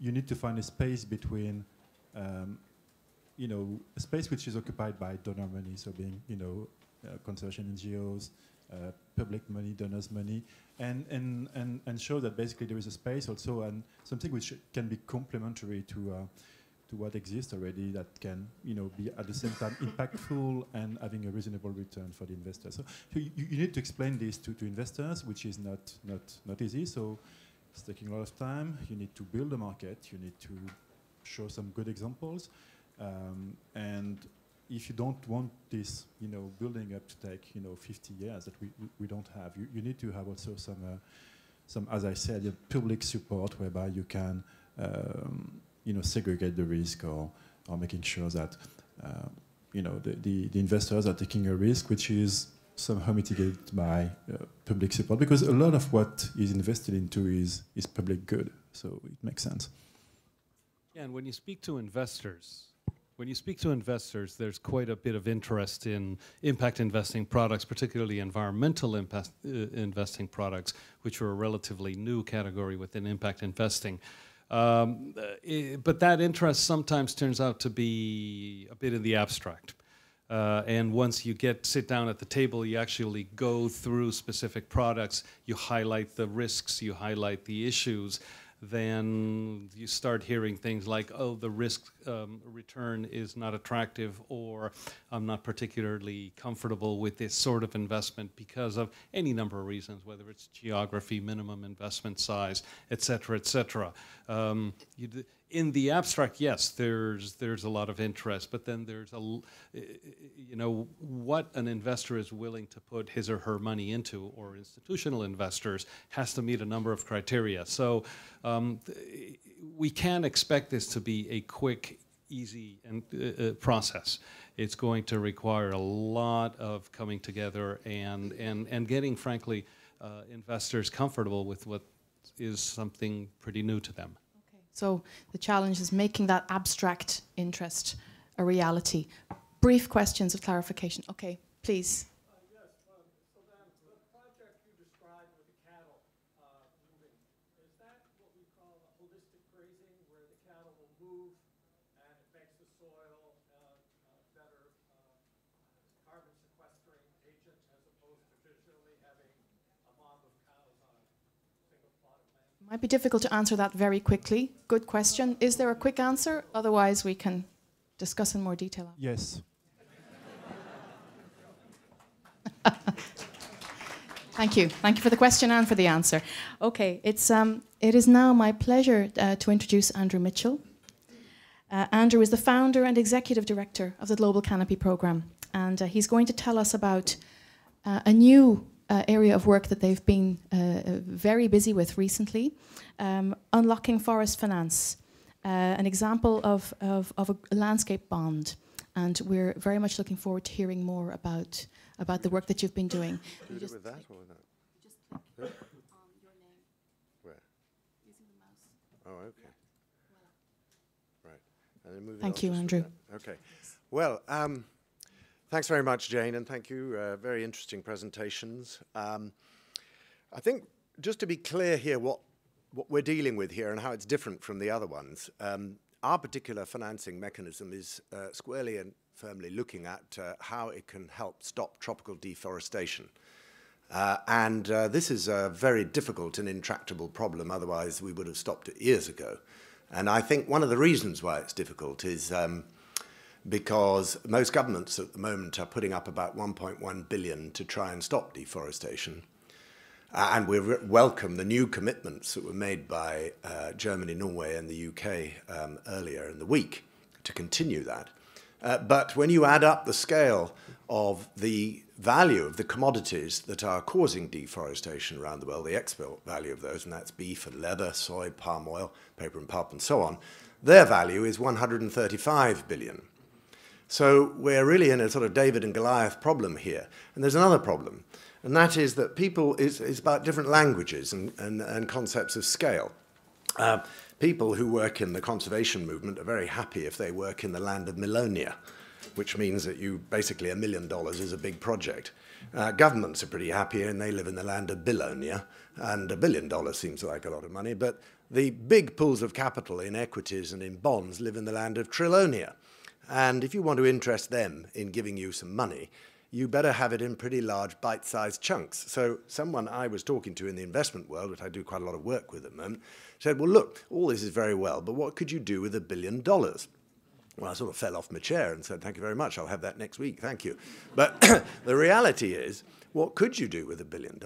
you need to find a space between, a space which is occupied by donor money, so being, consortium NGOs, public money, donors' money, and show that basically there is a space also and something which can be complementary to what exists already that can, be at the same time impactful and having a reasonable return for the investor. So you need to explain this to investors, which is not easy. So it's taking a lot of time. You need to build a market. You need to show some good examples, and if you don't want this, building up to take, 50 years that we don't have, you need to have also some, as I said, public support whereby you can, segregate the risk or making sure that, the investors are taking a risk which is somehow mitigated by public support, because a lot of what is invested into is public good, so it makes sense. Yeah, and when you speak to investors, there's quite a bit of interest in impact investing products, particularly environmental investing products, which are a relatively new category within impact investing. But that interest sometimes turns out to be a bit in the abstract. And once you sit down at the table, you actually go through specific products, you highlight the risks, you highlight the issues, then you start hearing things like, oh, the risk return is not attractive, or I'm not particularly comfortable with this sort of investment because of any number of reasons, whether it's geography, minimum investment size, et cetera, et cetera. In the abstract, yes, there's a lot of interest, but then there's what an investor is willing to put his or her money into, or institutional investors, has to meet a number of criteria. So we can't expect this to be a quick, easy process. It's going to require a lot of coming together and getting, frankly, investors comfortable with what is something pretty new to them. So the challenge is making that abstract interest a reality. Brief questions of clarification. Okay, please. Yes, so then the project you described with the cattle moving, is that what we call a holistic grazing, where the cattle will move and it makes the soil better carbon sequestering agent, as opposed to traditionally having a mob of cows on a single plot of land? Might be difficult to answer that very quickly. Good question. Is there a quick answer? Otherwise, we can discuss in more detail. Yes. Thank you. Thank you for the question and for the answer. Okay, it is now my pleasure to introduce Andrew Mitchell. Andrew is the founder and executive director of the Global Canopy program, and he's going to tell us about a new area of work that they've been very busy with recently, unlocking forest finance, an example of a landscape bond. And we're very much looking forward to hearing more about the work that you've been doing. Do you do it with that or with that? Just click Yep. on your name. Where? Using the mouse. Oh, okay. Right. And then moving Thank on you, just with Andrew. that. Okay. Well, thanks very much, Jane, and thank you. Very interesting presentations. I think just to be clear here what we're dealing with here and how it's different from the other ones, our particular financing mechanism is squarely and firmly looking at how it can help stop tropical deforestation. And this is a very difficult and intractable problem, otherwise we would have stopped it years ago. And I think one of the reasons why it's difficult is because most governments at the moment are putting up about 1.1 billion to try and stop deforestation. And we welcome the new commitments that were made by Germany, Norway and the UK earlier in the week to continue that. But when you add up the scale of the value of the commodities that are causing deforestation around the world, the export value of those, and that's beef and leather, soy, palm oil, paper and pulp and so on, their value is 135 billion. So we're really in a sort of David and Goliath problem here. And there's another problem, and that is that it's about different languages and concepts of scale. People who work in the conservation movement are very happy if they work in the land of Melonia, which means that basically $1 million is a big project. Governments are pretty happy and they live in the land of Bilonia, and $1 billion seems like a lot of money, but the big pools of capital in equities and in bonds live in the land of Trilonia. And if you want to interest them in giving you some money, you better have it in pretty large bite-sized chunks. So someone I was talking to in the investment world, which I do quite a lot of work with at the moment, said, well, look, all this is very well, but what could you do with $1 billion? Well, I sort of fell off my chair and said, thank you very much, I'll have that next week, thank you. But the reality is, what could you do with $1 billion?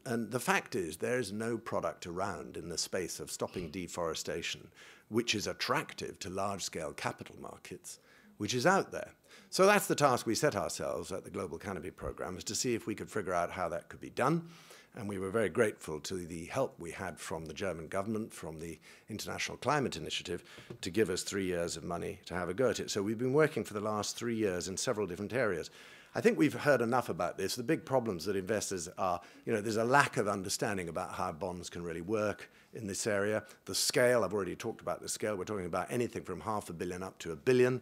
And the fact is, there is no product around in the space of stopping deforestation which is attractive to large-scale capital markets, which is out there. So that's the task we set ourselves at the Global Canopy Programme, is to see if we could figure out how that could be done. And we were very grateful to the help we had from the German government, from the International Climate Initiative, to give us 3 years of money to have a go at it. So we've been working for the last 3 years in several different areas. I think we've heard enough about this. The big problems that investors are, there's a lack of understanding about how bonds can really work in this area. The scale, I've already talked about the scale. We're talking about anything from $500 million up to $1 billion.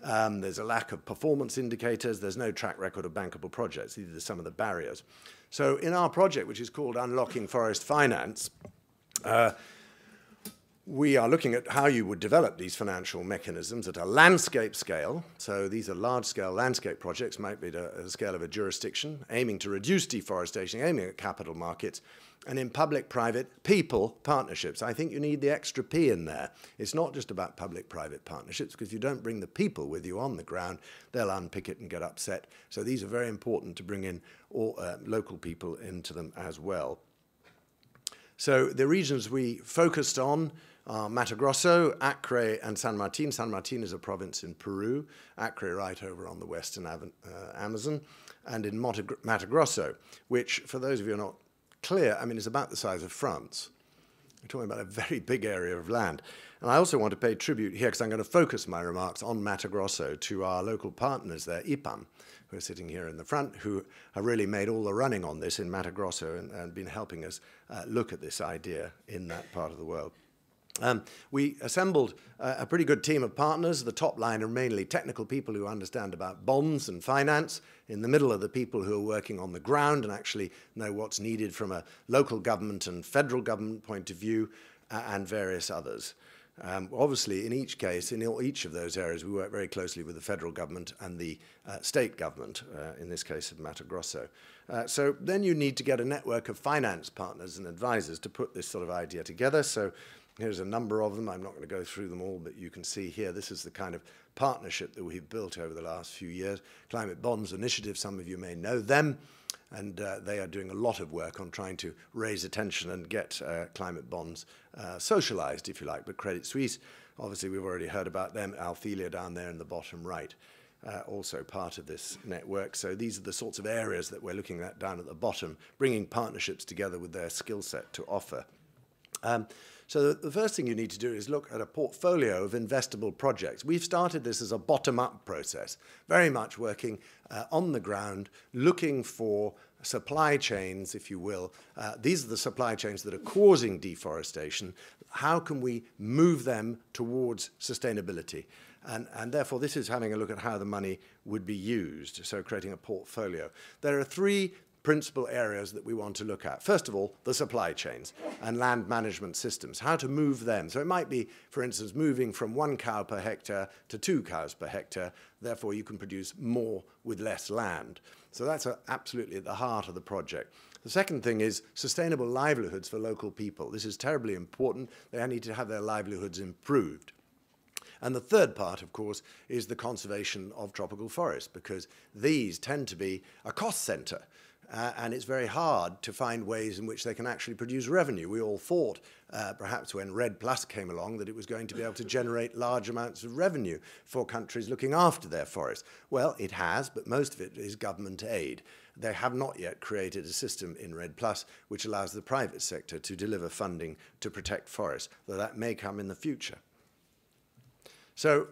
There's a lack of performance indicators. There's no track record of bankable projects. These are some of the barriers. So in our project, which is called Unlocking Forest Finance, we are looking at how you would develop these financial mechanisms at a landscape scale. So these are large-scale landscape projects, might be at the scale of a jurisdiction, aiming to reduce deforestation, aiming at capital markets, and in public-private people partnerships. I think you need the extra P in there. It's not just about public-private partnerships, because if you don't bring the people with you on the ground, they'll unpick it and get upset. So these are very important to bring in all, local people into them as well. So the regions we focused on are Mato Grosso, Acre, and San Martin. San Martin is a province in Peru, Acre right over on the western Amazon, and in Mato Grosso, which, for those of you who are not clear, I mean, is about the size of France. We're talking about a very big area of land. And I also want to pay tribute here, because I'm going to focus my remarks on Mato Grosso, to our local partners there, IPAM, who are sitting here in the front, who have really made all the running on this in Mato Grosso and been helping us look at this idea in that part of the world. We assembled a pretty good team of partners. The top line are mainly technical people who understand about bonds and finance. In the middle are the people who are working on the ground and actually know what's needed from a local government and federal government point of view, and various others. Obviously, in each case, in each of those areas, we work very closely with the federal government and the state government, in this case of Mato Grosso. So then you need to get a network of finance partners and advisors to put this sort of idea together. So here's a number of them. I'm not going to go through them all, but you can see here, this is the kind of partnership that we've built over the last few years. Climate Bonds Initiative, some of you may know them, and they are doing a lot of work on trying to raise attention and get climate bonds socialized, if you like. But Credit Suisse, obviously we've already heard about them. AltIlia down there in the bottom right, also part of this network. So these are the sorts of areas that we're looking at down at the bottom, bringing partnerships together with their skill set to offer. So the first thing you need to do is look at a portfolio of investable projects. We've started this as a bottom-up process, very much working on the ground, looking for supply chains, if you will. These are the supply chains that are causing deforestation. How can we move them towards sustainability? And therefore, this is having a look at how the money would be used, so creating a portfolio. There are three principal areas that we want to look at. First of all, the supply chains and land management systems, how to move them. So it might be, for instance, moving from 1 cow per hectare to 2 cows per hectare. Therefore, you can produce more with less land. So that's absolutely at the heart of the project. The second thing is sustainable livelihoods for local people. This is terribly important. They need to have their livelihoods improved. And the third part, of course, is the conservation of tropical forests, because these tend to be a cost center. And it's very hard to find ways in which they can actually produce revenue. We all thought, perhaps when REDD+ came along, that it was going to be able to generate large amounts of revenue for countries looking after their forests. Well, it has, but most of it is government aid. They have not yet created a system in REDD+ which allows the private sector to deliver funding to protect forests, though that may come in the future. So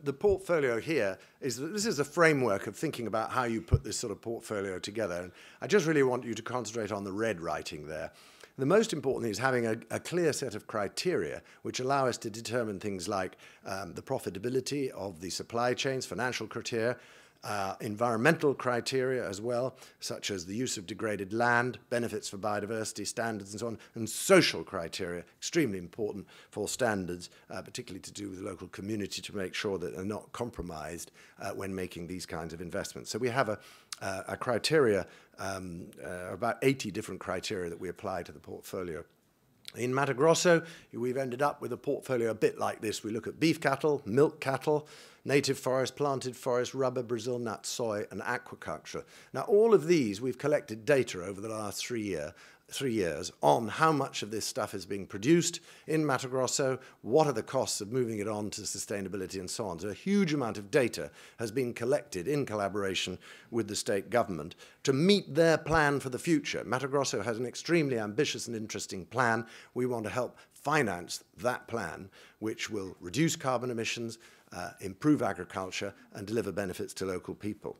the portfolio here this is a framework of thinking about how you put this sort of portfolio together. And I just really want you to concentrate on the red writing there. The most important thing is having a clear set of criteria which allow us to determine things like the profitability of the supply chains, financial criteria, environmental criteria as well, such as the use of degraded land, benefits for biodiversity standards and so on, and social criteria, extremely important for standards, particularly to do with the local community, to make sure that they're not compromised when making these kinds of investments. So we have a criteria, about 80 different criteria that we apply to the portfolio. In Mato Grosso, we've ended up with a portfolio a bit like this. We look at beef cattle, milk cattle, native forest, planted forest, rubber, Brazil nut, soy, and aquaculture. Now, all of these, we've collected data over the last 3 years on how much of this stuff is being produced in Mato Grosso, what are the costs of moving it on to sustainability and so on. So a huge amount of data has been collected in collaboration with the state government to meet their plan for the future. Mato Grosso has an extremely ambitious and interesting plan. We want to help finance that plan, which will reduce carbon emissions, improve agriculture, and deliver benefits to local people.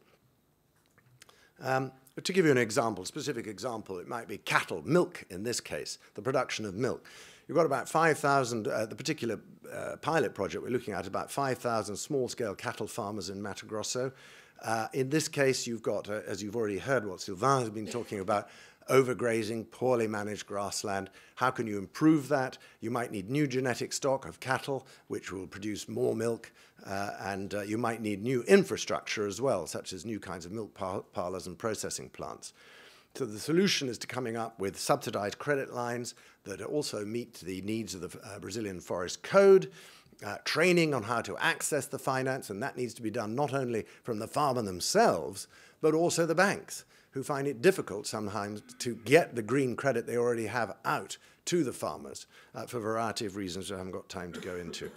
To give you an example, specific example, it might be cattle, milk in this case, the production of milk. You've got about 5,000, the particular pilot project we're looking at, about 5,000 small-scale cattle farmers in Mato Grosso. In this case, you've got, as you've already heard what Sylvain has been talking about, overgrazing, poorly managed grassland. How can you improve that? You might need new genetic stock of cattle, which will produce more milk, and you might need new infrastructure as well, such as new kinds of milk parlors and processing plants. So the solution is to coming up with subsidized credit lines that also meet the needs of the Brazilian Forest Code, training on how to access the finance, and that needs to be done not only from the farmer themselves, but also the banks, who find it difficult sometimes to get the green credit they already have out to the farmers for a variety of reasons I haven't got time to go into,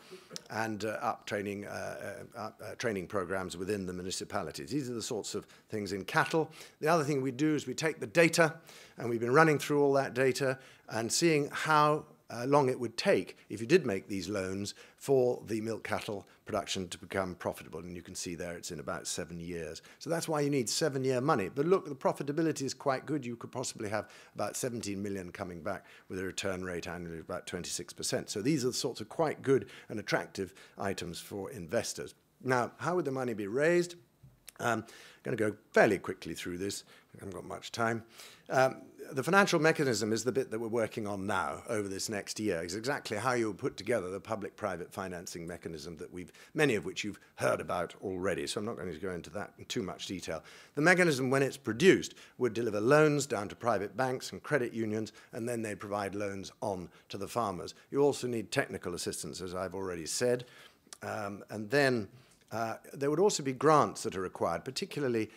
and training programs within the municipalities. These are the sorts of things in cattle. The other thing we do is we take the data, and we've been running through all that data and seeing how long it would take, if you did make these loans, for the milk cattle production to become profitable. And you can see there it's in about 7 years. So that's why you need 7-year money. But look, the profitability is quite good. You could possibly have about 17 million coming back with a return rate annually of about 26%. So these are the sorts of quite good and attractive items for investors. Now, how would the money be raised? I'm going to go fairly quickly through this. I haven't got much time. The financial mechanism is the bit that we're working on now over this next year. It's exactly how you put together the public-private financing mechanism that many of which you've heard about already, so I'm not going to go into that in too much detail. The mechanism, when it's produced, would deliver loans down to private banks and credit unions, and then they provide loans on to the farmers. You also need technical assistance, as I've already said, and then there would also be grants that are required, particularly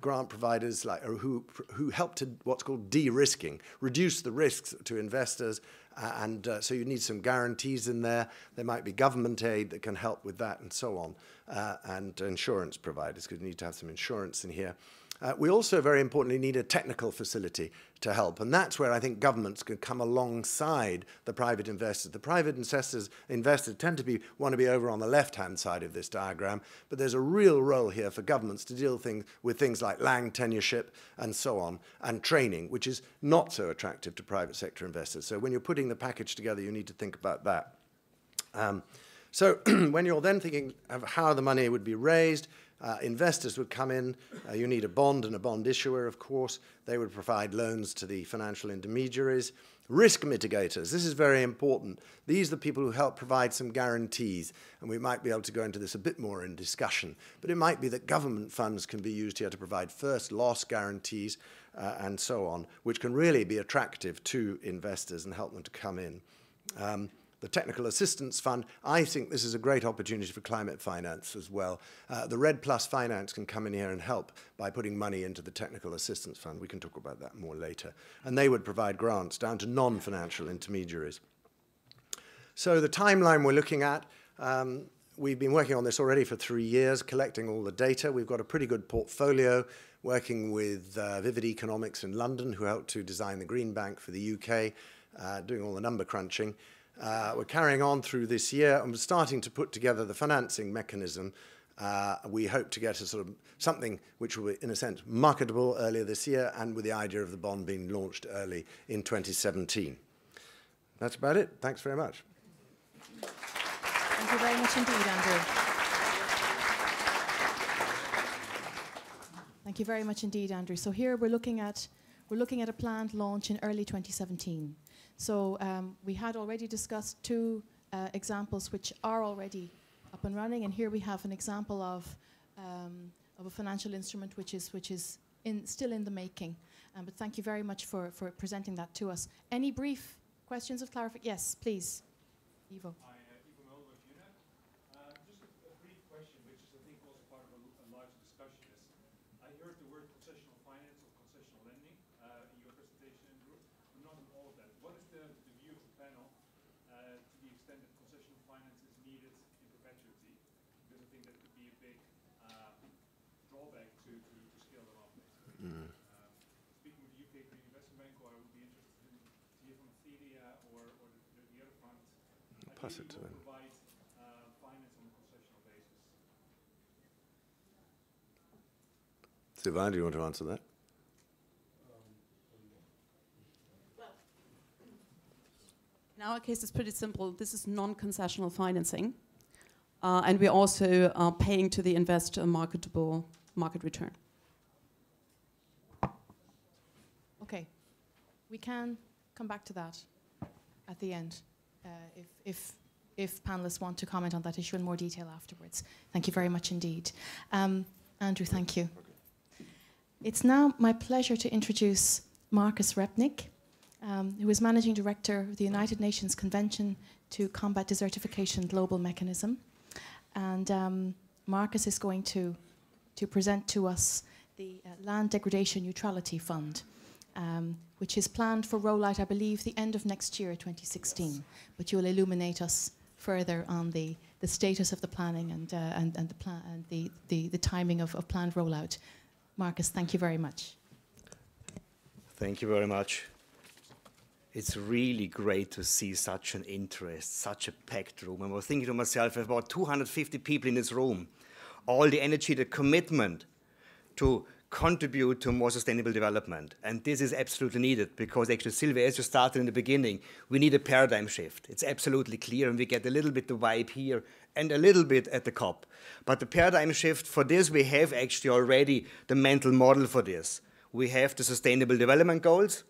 grant providers who help to what's called de-risking, reduce the risks to investors, and so you need some guarantees in there. There might be government aid that can help with that and so on, and insurance providers, because you need to have some insurance in here. We also, very importantly, need a technical facility to help, and that's where I think governments can come alongside the private investors. The private investors tend to want to be over on the left-hand side of this diagram, but there's a real role here for governments to deal with things like land tenureship and so on, and training, which is not so attractive to private sector investors. So when you're putting the package together, you need to think about that. So when you're then thinking of how the money would be raised, investors would come in. You need a bond and a bond issuer, of course. They would provide loans to the financial intermediaries. Risk mitigators, this is very important. These are the people who help provide some guarantees, and we might be able to go into this a bit more in discussion. But it might be that government funds can be used here to provide first loss guarantees and so on, which can really be attractive to investors and help them to come in. The Technical Assistance Fund, I think this is a great opportunity for climate finance as well. The Red Plus Finance can come in here and help by putting money into the Technical Assistance Fund. We can talk about that more later. And they would provide grants down to non-financial intermediaries. So the timeline we're looking at, we've been working on this already for 3 years, collecting all the data. We've got a pretty good portfolio, working with Vivid Economics in London, who helped to design the Green Bank for the UK, doing all the number crunching. We're carrying on through this year, and we're starting to put together the financing mechanism. We hope to get a sort of something which will be, in a sense, marketable earlier this year, and with the idea of the bond being launched early in 2017. That's about it. Thanks very much. Thank you very much indeed, Andrew. Thank you very much indeed, Andrew. So here we're looking at a planned launch in early 2017. So we had already discussed two examples which are already up and running, and here we have an example of a financial instrument which is still in the making. But thank you very much for presenting that to us. Any brief questions of clarification? Yes, please, Ivo. Hi, Ivo Melber of UNEP. Just a brief question, which is I think also part of a larger discussion. I heard the word concessional finance or concessional lending in your presentation, Andrew. I'm not on all of that. What is the view of the panel to the extent that concessional finance is needed in perpetuity? Because I think that could be a big drawback to scale them up. Speaking with the UK Green Investment Bank, or I would be interested in to hear from AltIlia or the other fund. Pass it to them. Provide finance on a concessional basis. Sylvain, do you want to answer that? In our case, it's pretty simple. This is non-concessional financing. And we're also paying to the investor a marketable market return. Okay, we can come back to that at the end if panelists want to comment on that issue in more detail afterwards. Thank you very much indeed. Andrew, thank you. It's now my pleasure to introduce Markus Repnik, who is Managing Director of the United Nations Convention to Combat Desertification Global Mechanism. And Markus is going to present to us the Land Degradation Neutrality Fund, which is planned for rollout, I believe, the end of next year, 2016. Yes. But you'll illuminate us further on the status of the planning and the timing of planned rollout. Markus, thank you very much. Thank you very much. It's really great to see such an interest, such a packed room. I was thinking to myself, about 250 people in this room, all the energy, the commitment to contribute to more sustainable development. And this is absolutely needed because actually, Sylvia, as you started in the beginning, we need a paradigm shift. It's absolutely clear, and we get a little bit the vibe here and a little bit at the COP. But the paradigm shift for this, we have actually already the mental model for this. We have the Sustainable Development Goals,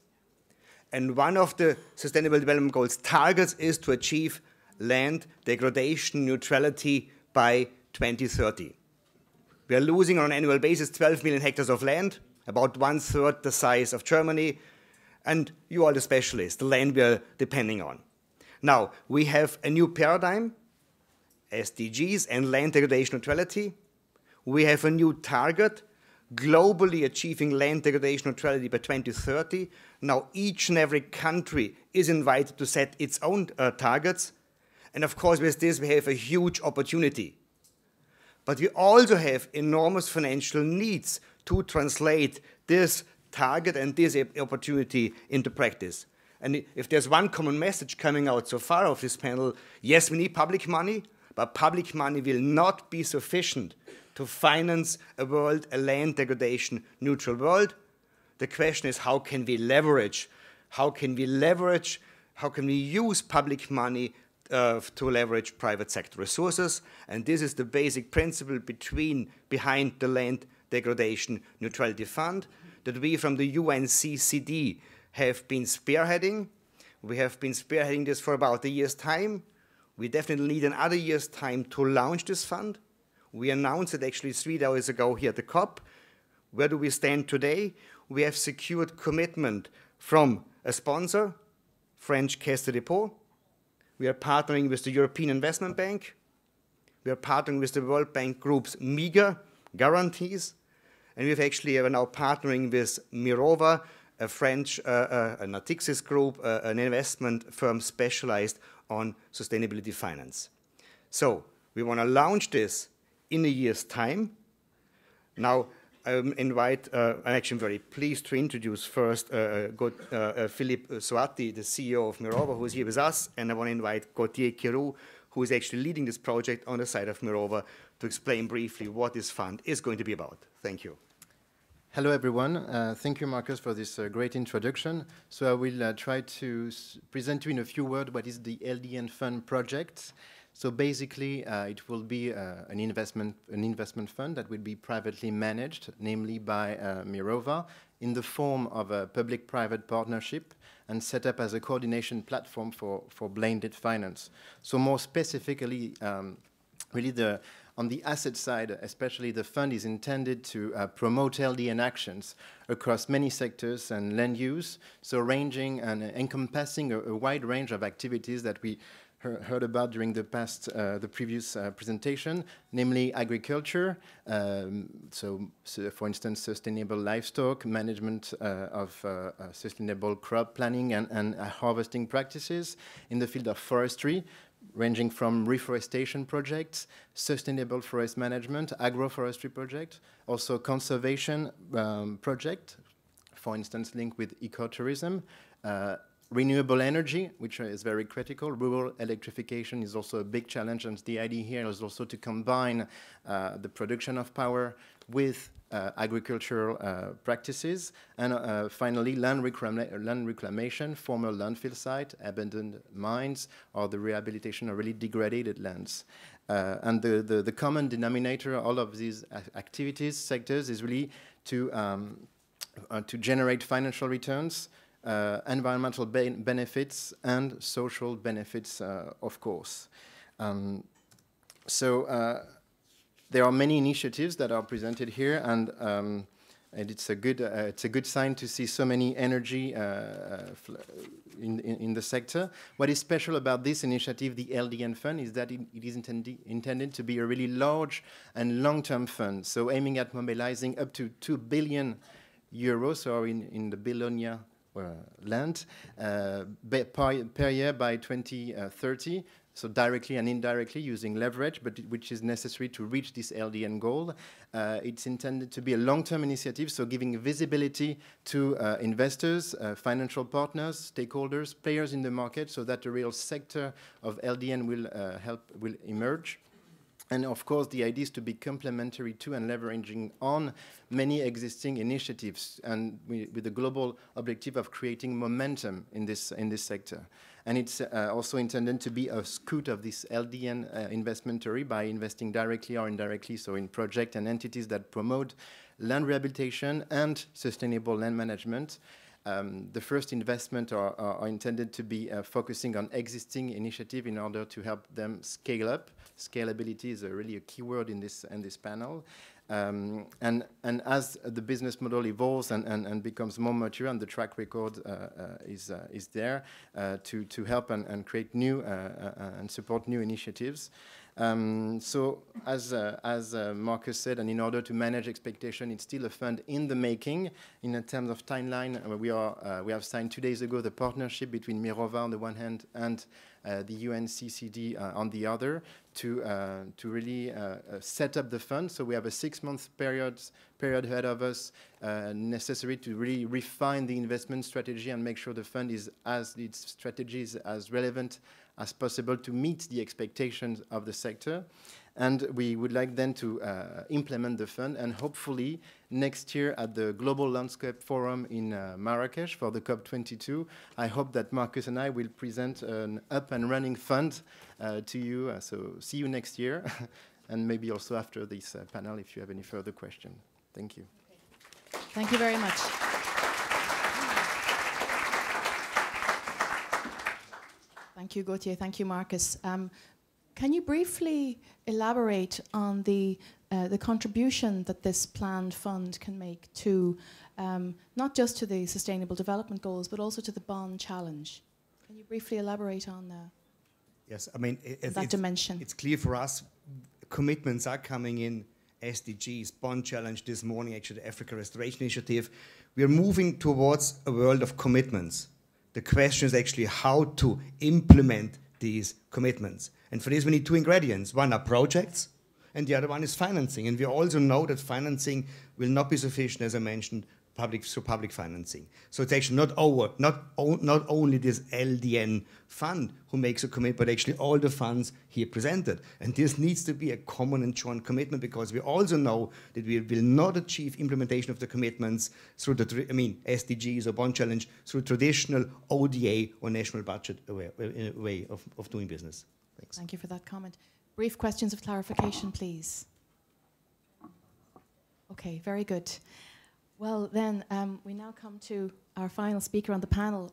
and one of the Sustainable Development Goals targets is to achieve land degradation neutrality by 2030. We are losing on an annual basis 12 million hectares of land, about 1/3 the size of Germany, and you are the specialists, the land we are depending on. Now, we have a new paradigm, SDGs and land degradation neutrality. We have a new target, globally achieving land degradation neutrality by 2030. Now, each and every country is invited to set its own targets. And of course, with this, we have a huge opportunity. But we also have enormous financial needs to translate this target and this opportunity into practice. And if there's one common message coming out so far of this panel, yes, we need public money, but public money will not be sufficient to finance a world, a land degradation neutral world. The question is, how can we leverage? How can we use public money to leverage private sector resources? And this is the basic principle behind the Land Degradation Neutrality Fund that we from the UNCCD have been spearheading. We have been spearheading this for about a year's time. We definitely need another year's time to launch this fund. We announced it actually 3 days ago here at the COP. Where do we stand today? We have secured commitment from a sponsor, French Caisse de dépôt. We are partnering with the European Investment Bank. We are partnering with the World Bank Group's MEAGER guarantees. And we've actually are now partnering with Mirova, a French Natixis group, an investment firm specialized on sustainability finance. So we want to launch this in a year's time. Now, I'm actually very pleased to introduce first Philippe Soati, the CEO of Mirova, who is here with us, and I want to invite Gauthier Kirou, who is actually leading this project on the side of Mirova, to explain briefly what this fund is going to be about. Thank you. Hello, everyone. Thank you, Markus, for this great introduction. So I will try to present you in a few words what is the LDN Fund project. So basically, it will be an investment fund that will be privately managed, namely by Mirova, in the form of a public-private partnership and set up as a coordination platform for blended finance. So more specifically, really on the asset side, especially, the fund is intended to promote LDN actions across many sectors and land use, so ranging and encompassing a wide range of activities that we heard about during the previous presentation, namely agriculture, so for instance, sustainable livestock, management of sustainable crop planning and harvesting practices, in the field of forestry, ranging from reforestation projects, sustainable forest management, agroforestry projects, also conservation project, for instance, linked with ecotourism, renewable energy, which is very critical. Rural electrification is also a big challenge, and the idea here is also to combine the production of power with agricultural practices. And finally, land reclamation, former landfill site, abandoned mines, or the rehabilitation of really degraded lands. And the common denominator of all of these activities, sectors, is really to generate financial returns, environmental benefits, and social benefits, of course. There are many initiatives that are presented here, and it's a good sign to see so many energy in the sector. What is special about this initiative, the LDN Fund, is that it is intended to be a really large and long-term fund, so aiming at mobilizing up to 2 billion euros, or in the Bologna land, per year by 2030, so directly and indirectly using leverage, but which is necessary to reach this LDN goal. It's intended to be a long-term initiative, so giving visibility to investors, financial partners, stakeholders, players in the market, so that a real sector of LDN will emerge. And of course, the idea is to be complementary to and leveraging on many existing initiatives, and with the global objective of creating momentum in this sector. And it's also intended to be a scout of this LDN investmentary by investing directly or indirectly, so in projects and entities that promote land rehabilitation and sustainable land management. The first investment are intended to be focusing on existing initiative in order to help them scale up. Scalability is really a key word in this panel. And as the business model evolves and becomes more mature, and the track record is there to help and create new and support new initiatives. So as Markus said, and in order to manage expectation, it's still a fund in the making. In terms of timeline, we have signed 2 days ago the partnership between Mirova on the one hand and the UNCCD on the other to really set up the fund. So we have a 6-month period ahead of us, necessary to really refine the investment strategy and make sure the fund its strategy is as relevant as possible to meet the expectations of the sector. And we would like then to implement the fund, and hopefully next year at the Global Landscape Forum in Marrakesh for the COP22, I hope that Markus and I will present an up and running fund to you. So see you next year, and maybe also after this panel if you have any further questions. Thank you. Thank you very much. Thank you, Gauthier. Thank you, Markus. Can you briefly elaborate on the contribution that this planned fund can make to not just to the Sustainable Development Goals, but also to the bond challenge? Can you briefly elaborate on Yes, I mean, that dimension? It's clear for us, commitments are coming in, SDGs, bond challenge this morning, actually the Africa Restoration Initiative. We are moving towards a world of commitments. The question is actually how to implement these commitments. And for this, we need 2 ingredients. One are projects, and the other one is financing. And we also know that financing will not be sufficient, as I mentioned, through public financing. So it's actually not only this LDN fund who makes a commitment, but actually all the funds here presented. And this needs to be a common and joint commitment, because we also know that we will not achieve implementation of the commitments through SDGs or bond challenge through traditional ODA or national budget way of doing business. Thank you. Thanks. Thank you for that comment. Brief questions of clarification, please. Okay, very good. Well, then we now come to our final speaker on the panel.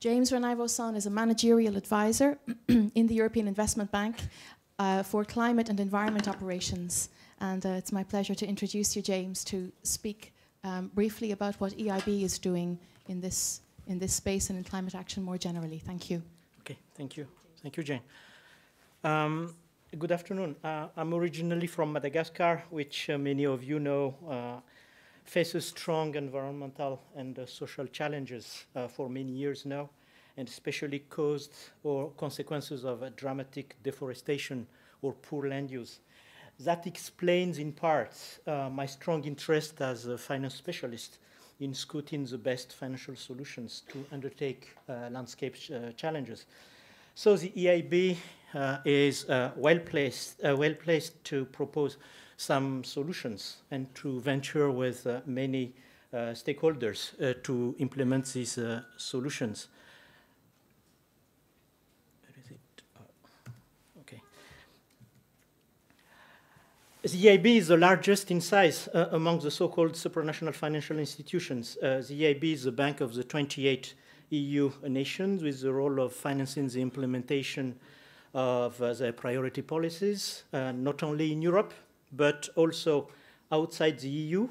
James Ranaivoson is a managerial advisor in the European Investment Bank for climate and environment operations. And it's my pleasure to introduce you, James, to speak briefly about what EIB is doing in this space and in climate action more generally. Thank you. Okay, thank you. Thank you, Jane. Good afternoon. I'm originally from Madagascar, which many of you know faces strong environmental and social challenges for many years now, and especially caused or consequences of a dramatic deforestation or poor land use. That explains in part my strong interest as a finance specialist in scouting the best financial solutions to undertake landscape challenges. So the EIB is well placed to propose some solutions and to venture with many stakeholders to implement these solutions. Where is it? Okay. The EIB is the largest in size among the so-called supranational financial institutions. The EIB is the bank of the 28 EU nations with the role of financing the implementation of their priority policies, not only in Europe, but also outside the EU,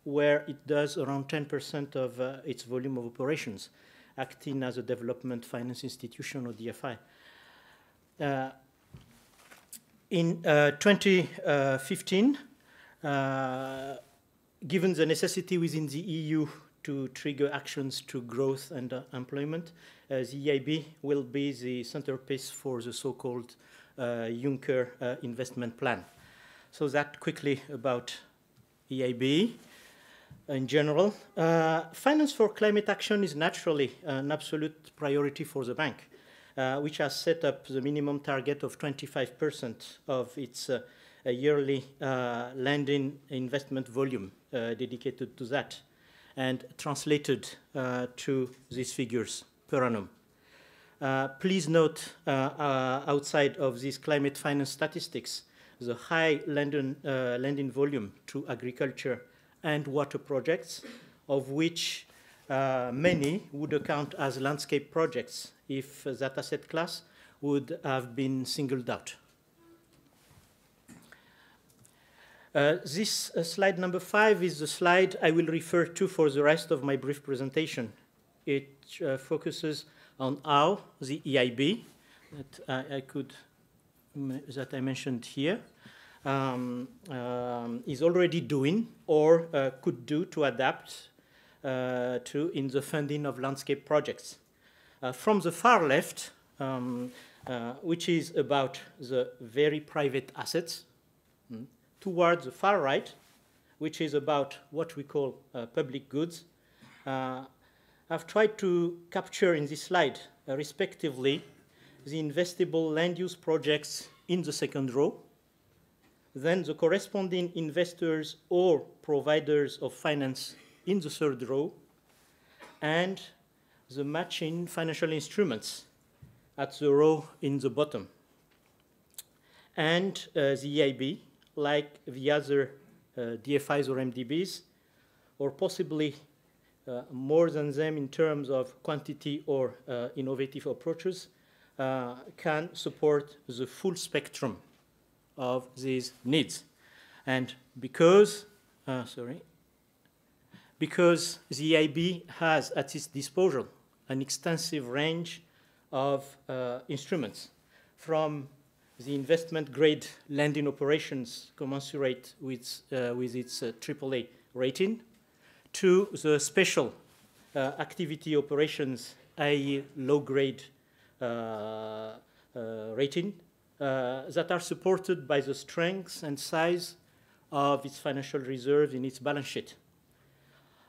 where it does around 10% of its volume of operations, acting as a development finance institution or DFI. In 2015, given the necessity within the EU to trigger actions to growth and employment, the EIB will be the centerpiece for the so-called Juncker investment plan. So that quickly about EIB in general. Finance for climate action is naturally an absolute priority for the bank, which has set up the minimum target of 25% of its yearly lending investment volume dedicated to that, and translated to these figures per annum. Please note, outside of these climate finance statistics, the high lending volume to agriculture and water projects, of which many would account as landscape projects if that asset class would have been singled out. This slide number 5 is the slide I will refer to for the rest of my brief presentation. It focuses on how the EIB that I mentioned here is already doing or could do to adapt to in the funding of landscape projects. From the far left, which is about the very private assets, towards the far right, which is about what we call public goods, I've tried to capture in this slide, respectively, the investable land use projects in the second row, then the corresponding investors or providers of finance in the third row, and the matching financial instruments at the row in the bottom. And the EIB, like the other DFIs or MDBs, or possibly more than them in terms of quantity or innovative approaches, can support the full spectrum of these needs. And because the EIB has at its disposal an extensive range of instruments, from the investment-grade lending operations commensurate with its AAA rating, to the special activity operations, i.e. low-grade rating, that are supported by the strength and size of its financial reserve in its balance sheet.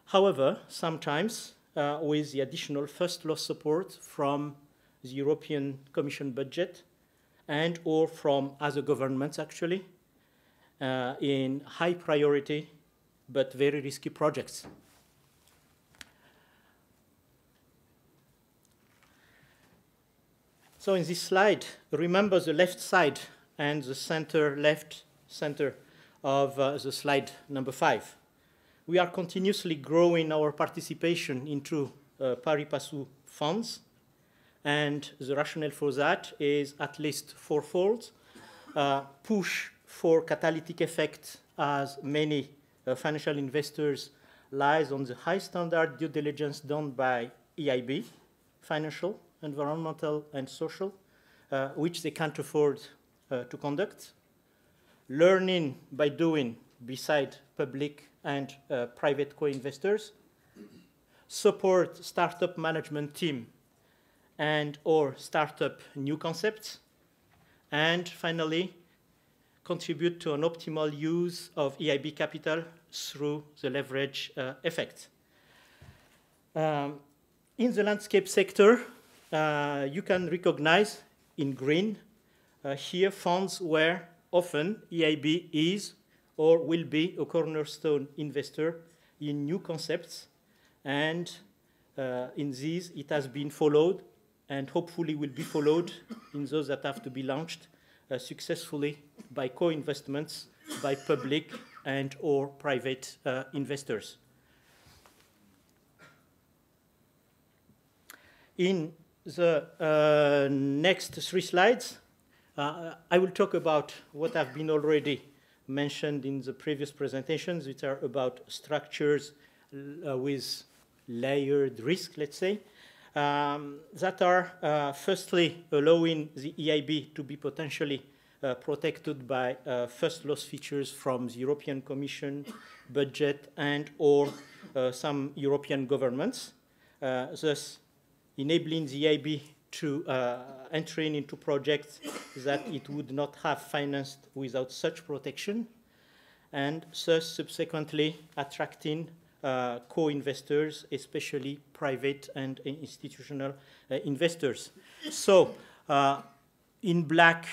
However, sometimes with the additional first loss support from the European Commission budget and or from other governments, actually, in high priority but very risky projects. So in this slide, remember the left side and the center, left center of the slide number 5. We are continuously growing our participation into pari passu funds, and the rationale for that is at least fourfold. Push for catalytic effect, as many financial investors lies on the high standard due diligence done by EIB, financial, environmental, and social, which they can't afford to conduct. Learning by doing beside public and private co-investors. Support startup management team and or startup new concepts. And finally, contribute to an optimal use of EIB capital through the leverage effect. In the landscape sector, you can recognize in green here funds where often EIB is or will be a cornerstone investor in new concepts, and in these it has been followed and hopefully will be followed in those that have to be launched successfully by co-investments by public and or private investors. In the next 3 slides, I will talk about what have been already mentioned in the previous presentations, which are about structures with layered risk, let's say, that are firstly allowing the EIB to be potentially protected by first loss features from the European Commission budget and or some European governments, thus enabling the EIB to entering into projects that it would not have financed without such protection, and thus subsequently attracting co-investors, especially private and institutional investors. So in black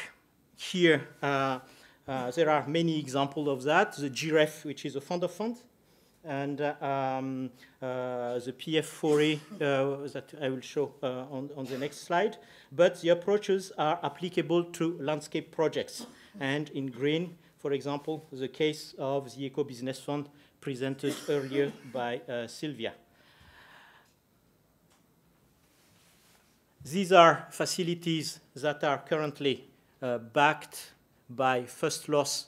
here, there are many examples of that. The GLF, which is a fund of funds, and the PF4E that I will show on the next slide. But the approaches are applicable to landscape projects. And in green, for example, the case of the Eco Business Fund presented earlier by Sylvia. These are facilities that are currently backed by first loss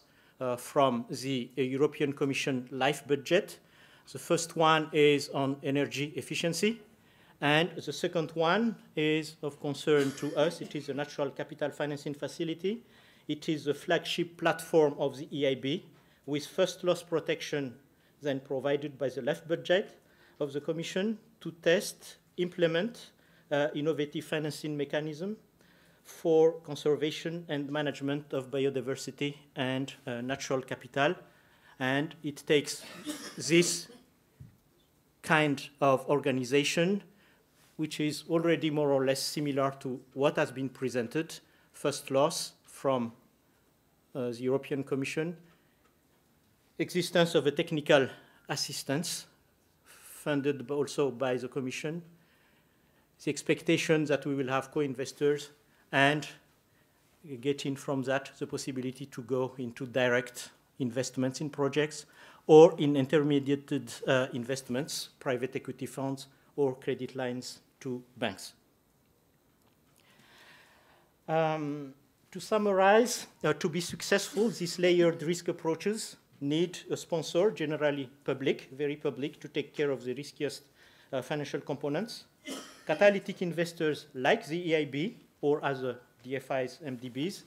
from the European Commission LIFE budget. The first one is on energy efficiency, and the second one is of concern to us. It is a natural capital financing facility. It is the flagship platform of the EIB with first loss protection then provided by the LIFE budget of the Commission to test, implement innovative financing mechanism for conservation and management of biodiversity and natural capital. And it takes this kind of organization, which is already more or less similar to what has been presented, first loss from the European Commission, existence of a technical assistance funded also by the Commission, the expectation that we will have co-investors, and getting from that the possibility to go into direct investments in projects or in intermediated investments, private equity funds, or credit lines to banks. To summarize, to be successful, these layered risk approaches need a sponsor, generally public, very public, to take care of the riskiest financial components. Catalytic investors like the EIB or other DFIs, MDBs,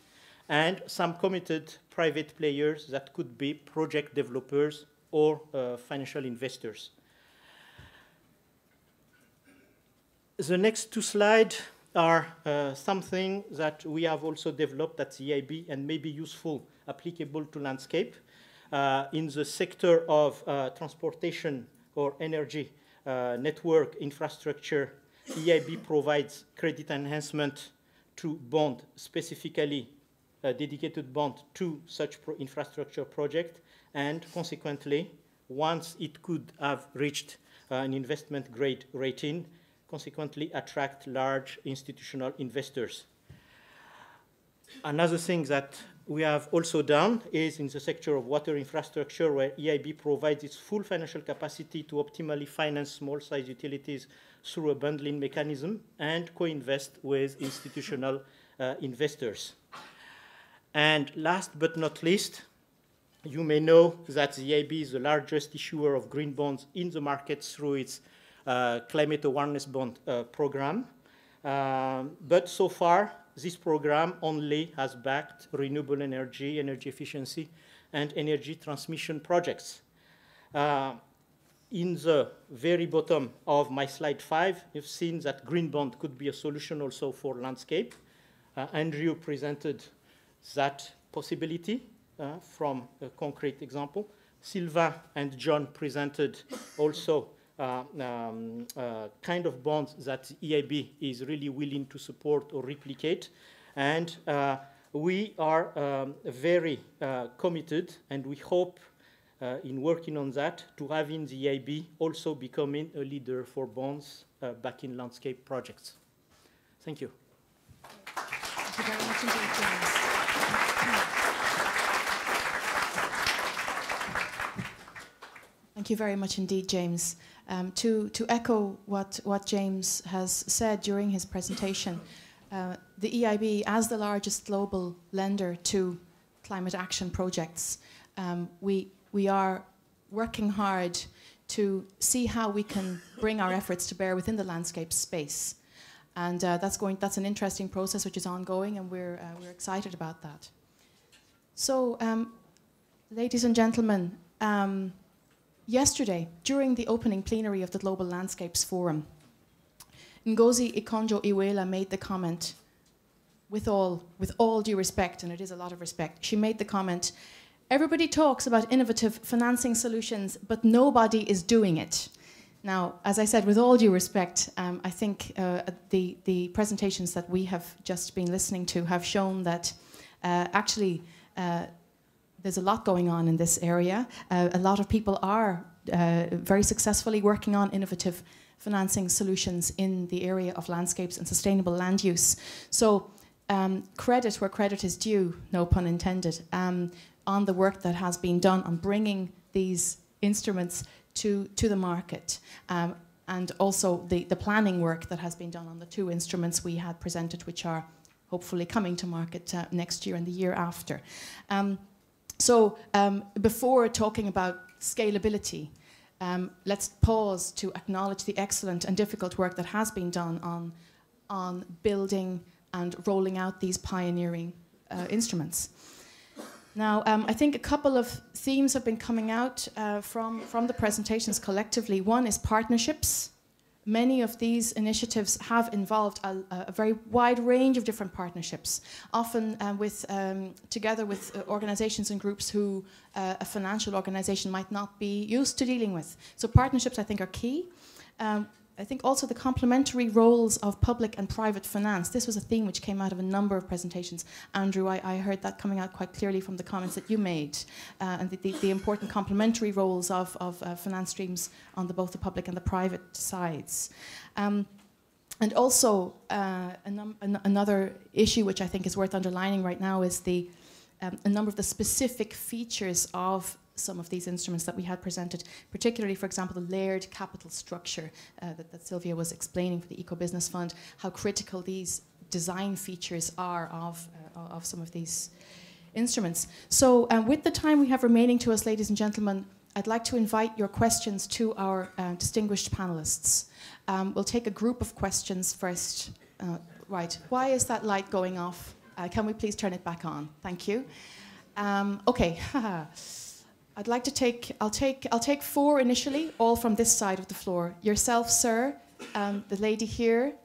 and some committed private players that could be project developers or financial investors. The next 2 slides are something that we have also developed at the EIB and may be useful, applicable to landscape. In the sector of transportation or energy network infrastructure, EIB provides credit enhancement to bond, specifically a dedicated bond to such infrastructure project, and consequently, once it could have reached an investment grade rating, consequently attract large institutional investors. Another thing that we have also done is in the sector of water infrastructure, where EIB provides its full financial capacity to optimally finance small-sized utilities through a bundling mechanism and co-invest with institutional investors. And last but not least, you may know that the EIB is the largest issuer of green bonds in the market through its climate awareness bond program. But so far, this program only has backed renewable energy, energy efficiency, and energy transmission projects. In the very bottom of my slide 5, you've seen that green bond could be a solution also for landscape. Andrew presented that possibility from a concrete example. Sylvain and John presented also kind of bonds that EIB is really willing to support or replicate. And we are very committed, and we hope in working on that to having the EIB also becoming a leader for bonds back in landscape projects. Thank you. Thank you very much indeed, James. Thank you very much indeed, James. To echo what James has said during his presentation, the EIB, as the largest global lender to climate action projects, we are working hard to see how we can bring our efforts to bear within the landscape space. And that's an interesting process which is ongoing, and we're excited about that. So, ladies and gentlemen, yesterday, during the opening plenary of the Global Landscapes Forum, Ngozi Ikonjo-Iweala made the comment, with all due respect, and it is a lot of respect, she made the comment, everybody talks about innovative financing solutions, but nobody is doing it. Now, as I said, with all due respect, I think the presentations that we have just been listening to have shown that actually there's a lot going on in this area. A lot of people are very successfully working on innovative financing solutions in the area of landscapes and sustainable land use. So credit where credit is due, no pun intended, on the work that has been done on bringing these instruments to the market, and also the planning work that has been done on the 2 instruments we had presented, which are hopefully coming to market next year and the year after. So before talking about scalability, let's pause to acknowledge the excellent and difficult work that has been done on building and rolling out these pioneering instruments. Now, I think a couple of themes have been coming out from the presentations collectively. One is partnerships. Many of these initiatives have involved a very wide range of different partnerships, often together with organizations and groups who a financial organization might not be used to dealing with. So partnerships, I think, are key. I think also the complementary roles of public and private finance. This was a theme which came out of a number of presentations. Andrew, I heard that coming out quite clearly from the comments that you made, and the important complementary roles of finance streams on both the public and the private sides. And also another issue which I think is worth underlining right now is a number of the specific features of some of these instruments that we had presented, particularly, for example, the layered capital structure that Sylvia was explaining for the Eco Business Fund, how critical these design features are of some of these instruments. So with the time we have remaining to us, ladies and gentlemen, I'd like to invite your questions to our distinguished panelists. We'll take a group of questions first. Right, why is that light going off? Can we please turn it back on? Thank you. Okay. I'd like to I'll take 4 initially, all from this side of the floor. Yourself, sir, the lady here,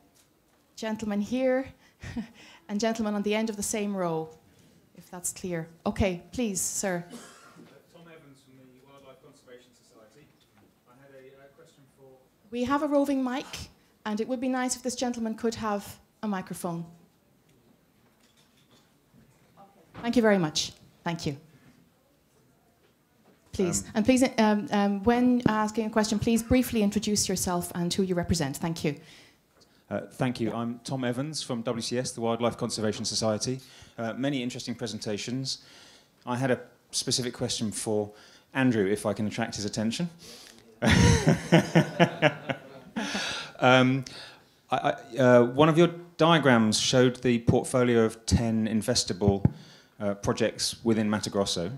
gentleman here, and gentleman on the end of the same row, if that's clear. Okay, please, sir. Tom Evans from the Wildlife Conservation Society. I had a question for... We have a roving mic, and it would be nice if this gentleman could have a microphone. Thank you very much. Thank you. Please, and please, when asking a question, please briefly introduce yourself and who you represent. Thank you. Thank you. I'm Tom Evans from WCS, the Wildlife Conservation Society. Many interesting presentations. I had a specific question for Andrew, if I can attract his attention. One of your diagrams showed the portfolio of 10 investable projects within Mato Grosso.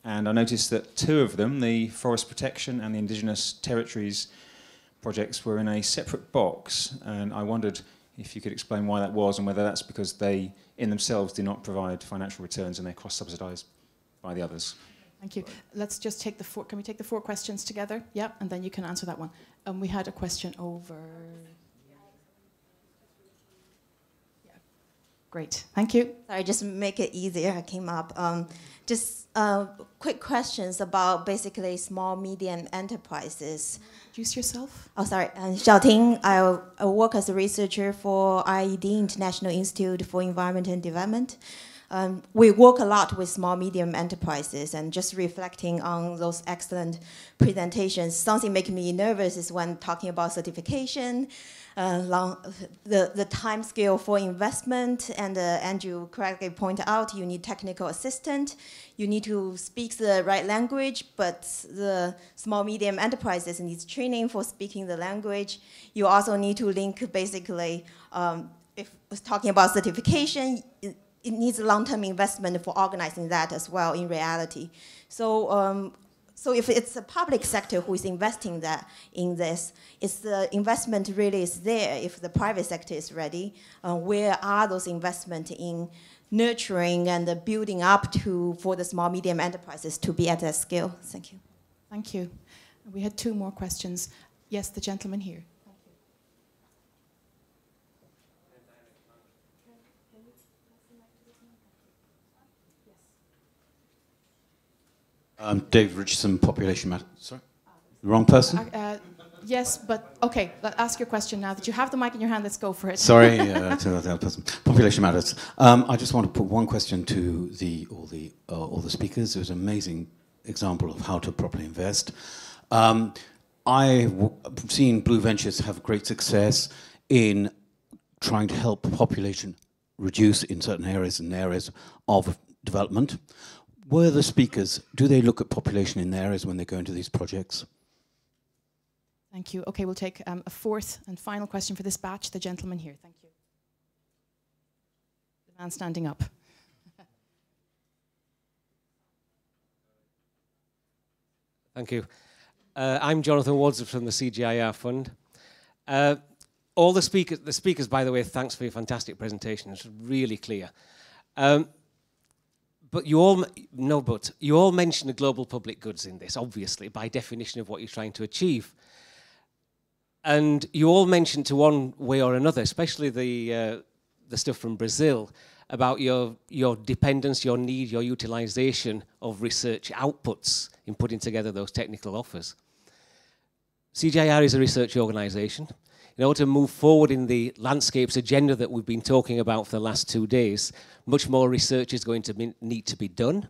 And I noticed that 2 of them, the forest protection and the indigenous territories projects, were in a separate box. And I wondered if you could explain why that was and whether that's because they, in themselves, do not provide financial returns and they're cross-subsidized by the others. Thank you. Let's just take the 4, can we take the 4 questions together? Yeah, and then you can answer that one. We had a question over... Yeah. Great, thank you. Sorry, just to make it easier, I came up. Just quick questions about basically small, medium enterprises. Introduce yourself. Oh, sorry, Xiao Ting. I work as a researcher for IED, International Institute for Environment and Development. We work a lot with small, medium enterprises, and just reflecting on those excellent presentations, something making me nervous is when talking about certification, the time scale for investment, and Andrew correctly pointed out, you need technical assistant, you need to speak the right language, but the small, medium enterprises need training for speaking the language. You also need to link basically, if we're talking about certification, it needs a long-term investment for organizing that as well in reality. So, so if it's a public sector who is investing in this, is the investment really is there if the private sector is ready? Where are those investments in nurturing and building up for the small, medium enterprises to be at that scale? Thank you. Thank you. We had 2 more questions. Yes, the gentleman here. Dave Richardson, Population Matters. Sorry? The wrong person? Yes, but okay, ask your question now. That you have the mic in your hand, let's go for it. Sorry, to the other person. Population Matters. I just want to put one question to all the speakers. It was an amazing example of how to properly invest. I've seen Blue Ventures have great success in trying to help the population reduce in certain areas and areas of development. Were the speakers, do they look at population in the areas when they go into these projects? Thank you. Okay, we'll take a 4th and final question for this batch. The gentleman here, thank you. The man standing up. Thank you. I'm Jonathan Woods from the CGIAR Fund. All the speakers, by the way, thanks for your fantastic presentation. It's really clear. But you all mention the global public goods in this, obviously, by definition of what you're trying to achieve. And you all mentioned to one way or another, especially the stuff from Brazil, about your dependence, your need, your utilization of research outputs in putting together those technical offers. CGIAR is a research organization. In order to move forward in the landscapes agenda that we've been talking about for the last 2 days, much more research is going to need to be done,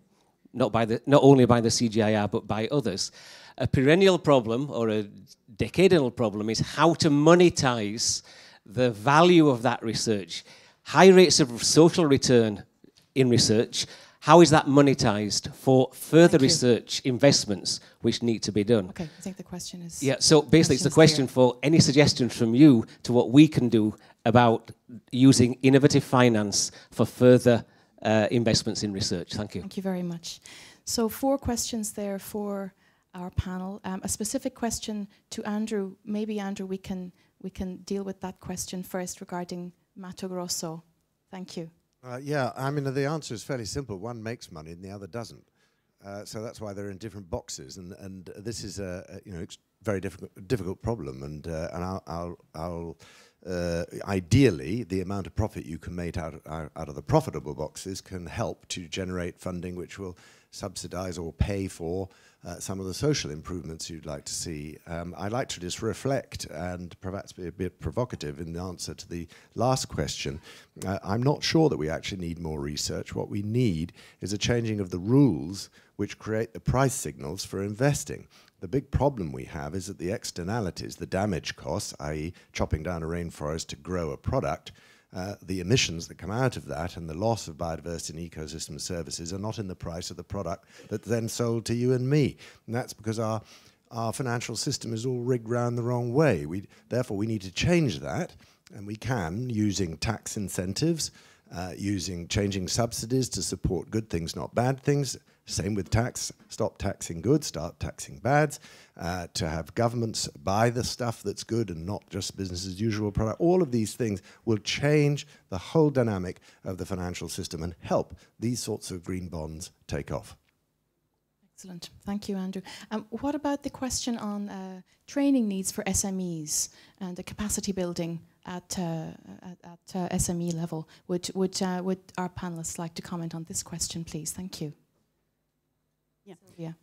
not only by the CGIAR, but by others. A perennial problem, or a decadal problem, is how to monetize the value of that research. High rates of social return in research, how is that monetized for further research investments which need to be done? Okay, I think the question is... Yeah, so basically it's the question for any suggestions from you to what we can do about using innovative finance for further investments in research. Thank you. Thank you very much. So 4 questions there for our panel. A specific question to Andrew. Maybe, Andrew, we can deal with that question first regarding Mato Grosso. Thank you. Yeah, I mean, the answer is fairly simple. One makes money and the other doesn't. So that's why they're in different boxes. And this is a very difficult problem. And I'll ideally, the amount of profit you can make out of the profitable boxes can help to generate funding which will subsidize or pay for some of the social improvements you'd like to see. I'd like to just reflect and perhaps be a bit provocative in the answer to the last question. I'm not sure that we actually need more research. What we need is a changing of the rules which create the price signals for investing. The big problem we have is that the externalities, the damage costs, i.e. chopping down a rainforest to grow a product, the emissions that come out of that and the loss of biodiversity and ecosystem services are not in the price of the product that's then sold to you and me. And that's because our financial system is all rigged round the wrong way. Therefore, we need to change that, and we can using tax incentives, changing subsidies to support good things, not bad things. Same with tax, stop taxing good, start taxing bads, to have governments buy the stuff that's good and not just business as usual product. All of these things will change the whole dynamic of the financial system and help these sorts of green bonds take off. Excellent. Thank you, Andrew. What about the question on training needs for SMEs and the capacity building at SME level? Would our panelists like to comment on this question, please? Thank you. Yeah. Sylvia.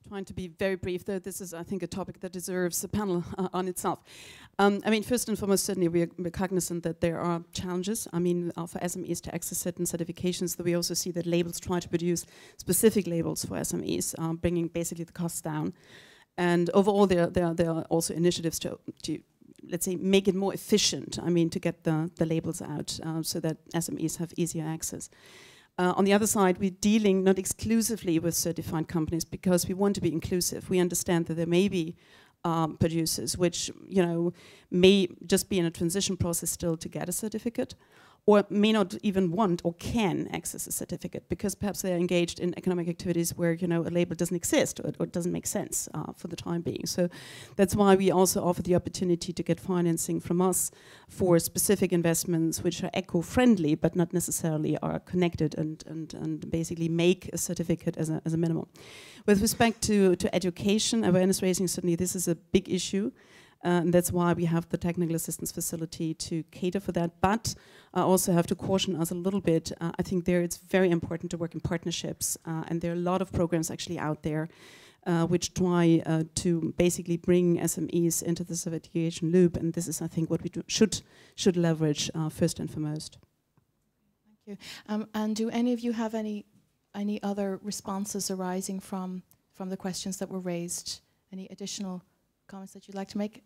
Trying to be very brief, though this is, I think, a topic that deserves a panel on itself. I mean, first and foremost, certainly we're cognizant that there are challenges. I mean, for SMEs to access certain certifications, that we also see that labels try to produce specific labels for SMEs, bringing basically the costs down. And overall, there are also initiatives to let's say, make it more efficient. I mean, to get the labels out so that SMEs have easier access. On the other side, we're dealing not exclusively with certified companies because we want to be inclusive. We understand that there may be producers which, may just be in a transition process still to get a certificate, or may not even want or can access a certificate because perhaps they're engaged in economic activities where a label doesn't exist or it doesn't make sense for the time being. So that's why we also offer the opportunity to get financing from us for specific investments which are eco-friendly but not necessarily are connected and basically make a certificate as a minimum. With respect to education, awareness raising, certainly this is a big issue. And that's why we have the technical assistance facility to cater for that. But I also have to caution us a little bit. I think there it's very important to work in partnerships. And there are a lot of programs actually out there which try to basically bring SMEs into the certification loop. And this is, I think, what we should leverage first and foremost. Thank you. And do any of you have any other responses arising from the questions that were raised? Any additional comments that you'd like to make?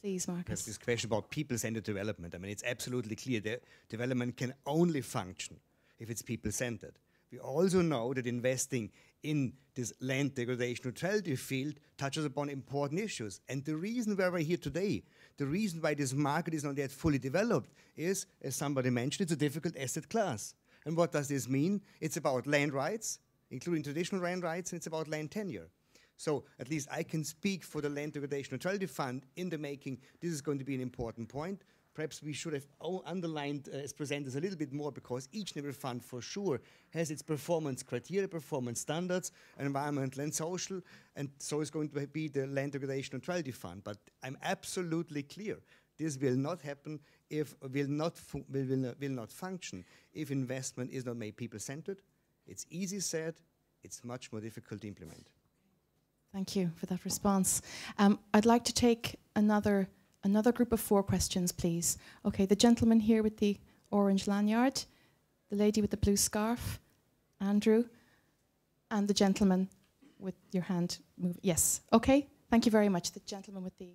Please, Markus. This question about people-centered development. I mean, it's absolutely clear that development can only function if it's people-centered. We also know that investing in this land degradation neutrality field touches upon important issues. And the reason why we're here today, the reason why this market is not yet fully developed is, as somebody mentioned, it's a difficult asset class. And what does this mean? It's about land rights, including traditional land rights, and it's about land tenure. So at least I can speak for the Land Degradation Neutrality Fund in the making. This is going to be an important point. Perhaps we should have underlined as presenters a little bit more, because each and every fund for sure has its performance criteria, performance standards, environmental and social, and so is going to be the Land Degradation Neutrality Fund. But I'm absolutely clear, this will not happen if, will not function if investment is not made people-centered. It's easy said, it's much more difficult to implement. Thank you for that response. I'd like to take another group of 4 questions, please. Okay, the gentleman here with the orange lanyard, the lady with the blue scarf, Andrew, and the gentleman with your hand move. Yes, okay, thank you very much. The gentleman with the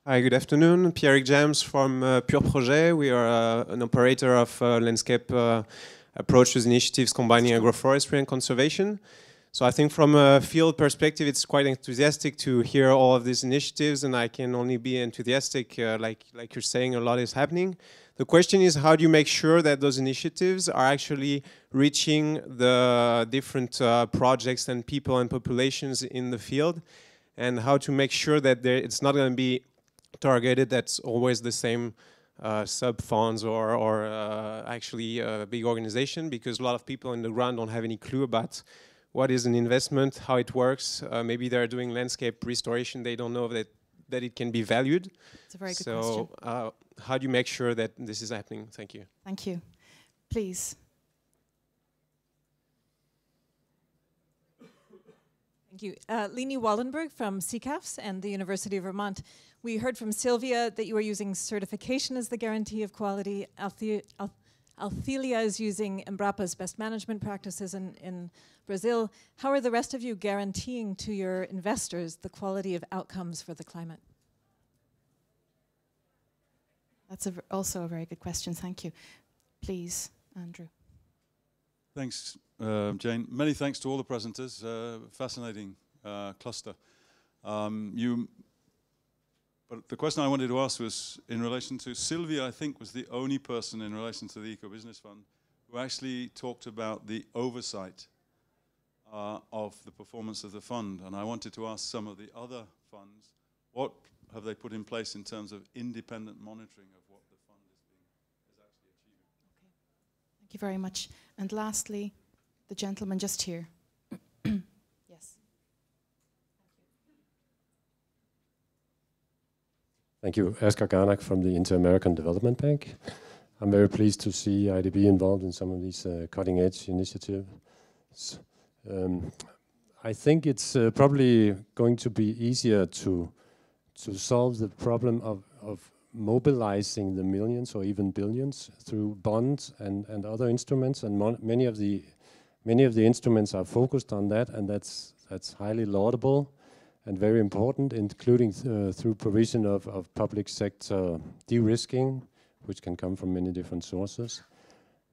Hi, good afternoon. Pierre James from Pure Projet. We are an operator of landscape approach with initiatives combining agroforestry and conservation. So I think from a field perspective, it's quite enthusiastic to hear all of these initiatives, and I can only be enthusiastic. Like you're saying, a lot is happening. The question is, how do you make sure that those initiatives are actually reaching the different projects and people and populations in the field, and how to make sure that it's not going to be targeted, that's always the same sub-funds or actually a big organization, because a lot of people on the ground don't have any clue about what is an investment, how it works. Maybe they're doing landscape restoration, they don't know that it can be valued. It's a very good question. So how do you make sure that this is happening? Thank you. Thank you. Please. Thank you. Leni Wallenberg from CCAFS and the University of Vermont. We heard from Sylvia that you are using certification as the guarantee of quality. AltIlia is using Embrapa's best management practices in Brazil. How are the rest of you guaranteeing to your investors the quality of outcomes for the climate? That's also a very good question. Thank you. Please, Andrew. Thanks, Jane. Many thanks to all the presenters. Fascinating cluster. But the question I wanted to ask was in relation to Sylvia, I think, was the only person in relation to the Eco Business Fund who actually talked about the oversight of the performance of the fund. And I wanted to ask some of the other funds, what have they put in place in terms of independent monitoring of what the fund is actually achieving? Okay. Thank you very much. And lastly, the gentleman just here. Yes. Thank you. Esker Garnak from the Inter-American Development Bank. I'm very pleased to see IDB involved in some of these cutting-edge initiatives. I think it's probably going to be easier to solve the problem of mobilizing the millions or even billions through bonds and other instruments, and many of the instruments are focused on that, and that's highly laudable and very important, including through provision of public sector de-risking, which can come from many different sources.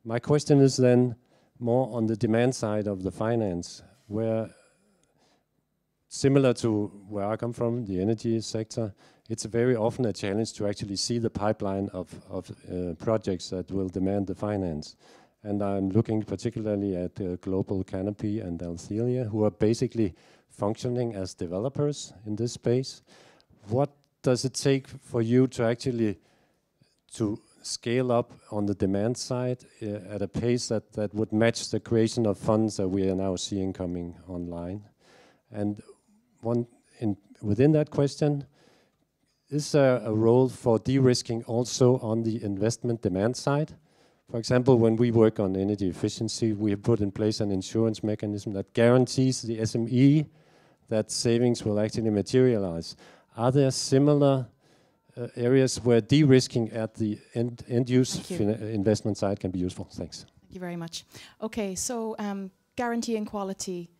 My question is then more on the demand side of the finance, where similar to where I come from, the energy sector, it's very often a challenge to actually see the pipeline of projects that will demand the finance. And I'm looking particularly at Global Canopy and AltIlia, who are basically functioning as developers in this space. What does it take for you to actually scale up on the demand side at a pace that would match the creation of funds that we are now seeing coming online? And within that question, is there a role for de-risking also on the investment demand side? For example, when we work on energy efficiency, we have put in place an insurance mechanism that guarantees the SME that savings will actually materialize. Are there similar areas where de-risking at the end-use investment side can be useful? Thanks. Thank you very much. Okay, so guaranteeing quality,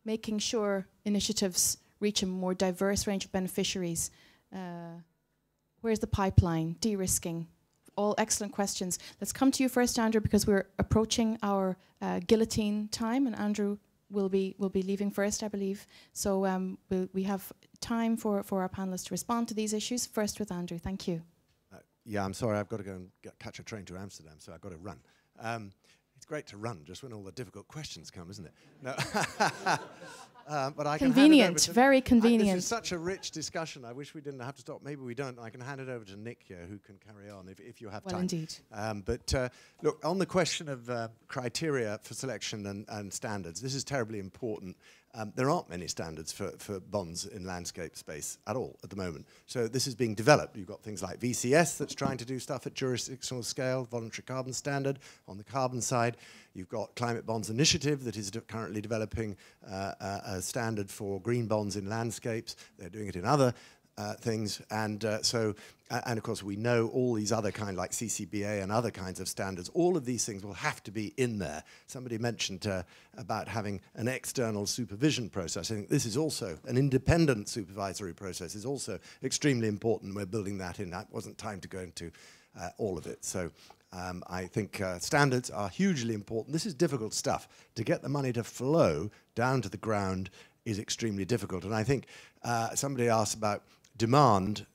making sure initiatives reach a more diverse range of beneficiaries. Where's the pipeline? De-risking. All excellent questions. Let's come to you first, Andrew, because we're approaching our guillotine time, and Andrew will be leaving first, I believe. So we have time for our panelists to respond to these issues. First with Andrew. Thank you. Yeah, I'm sorry. I've got to go and catch a train to Amsterdam, so I've got to run. It's great to run just when all the difficult questions come, isn't it? No. But I convenient, very convenient. This is such a rich discussion. I wish we didn't have to stop. Maybe we don't. I can hand it over to Nick here, who can carry on if you have time. Well, indeed. But look, on the question of criteria for selection and standards, this is terribly important. There aren't many standards for bonds in landscape space at all at the moment. So this is being developed. You've got things like VCS that's trying to do stuff at jurisdictional scale, voluntary carbon standard on the carbon side. You've got Climate Bonds Initiative that is currently developing a standard for green bonds in landscapes. They're doing it in other things, and of course we know all these other kind like CCBA and other kinds of standards. All of these things will have to be in there. Somebody mentioned about having an external supervision process. I think this is also an independent supervisory process is also extremely important. We're building that in. That wasn't time to go into all of it. So I think standards are hugely important. This is difficult stuff. To get the money to flow down to the ground is extremely difficult. And I think somebody asked about demand.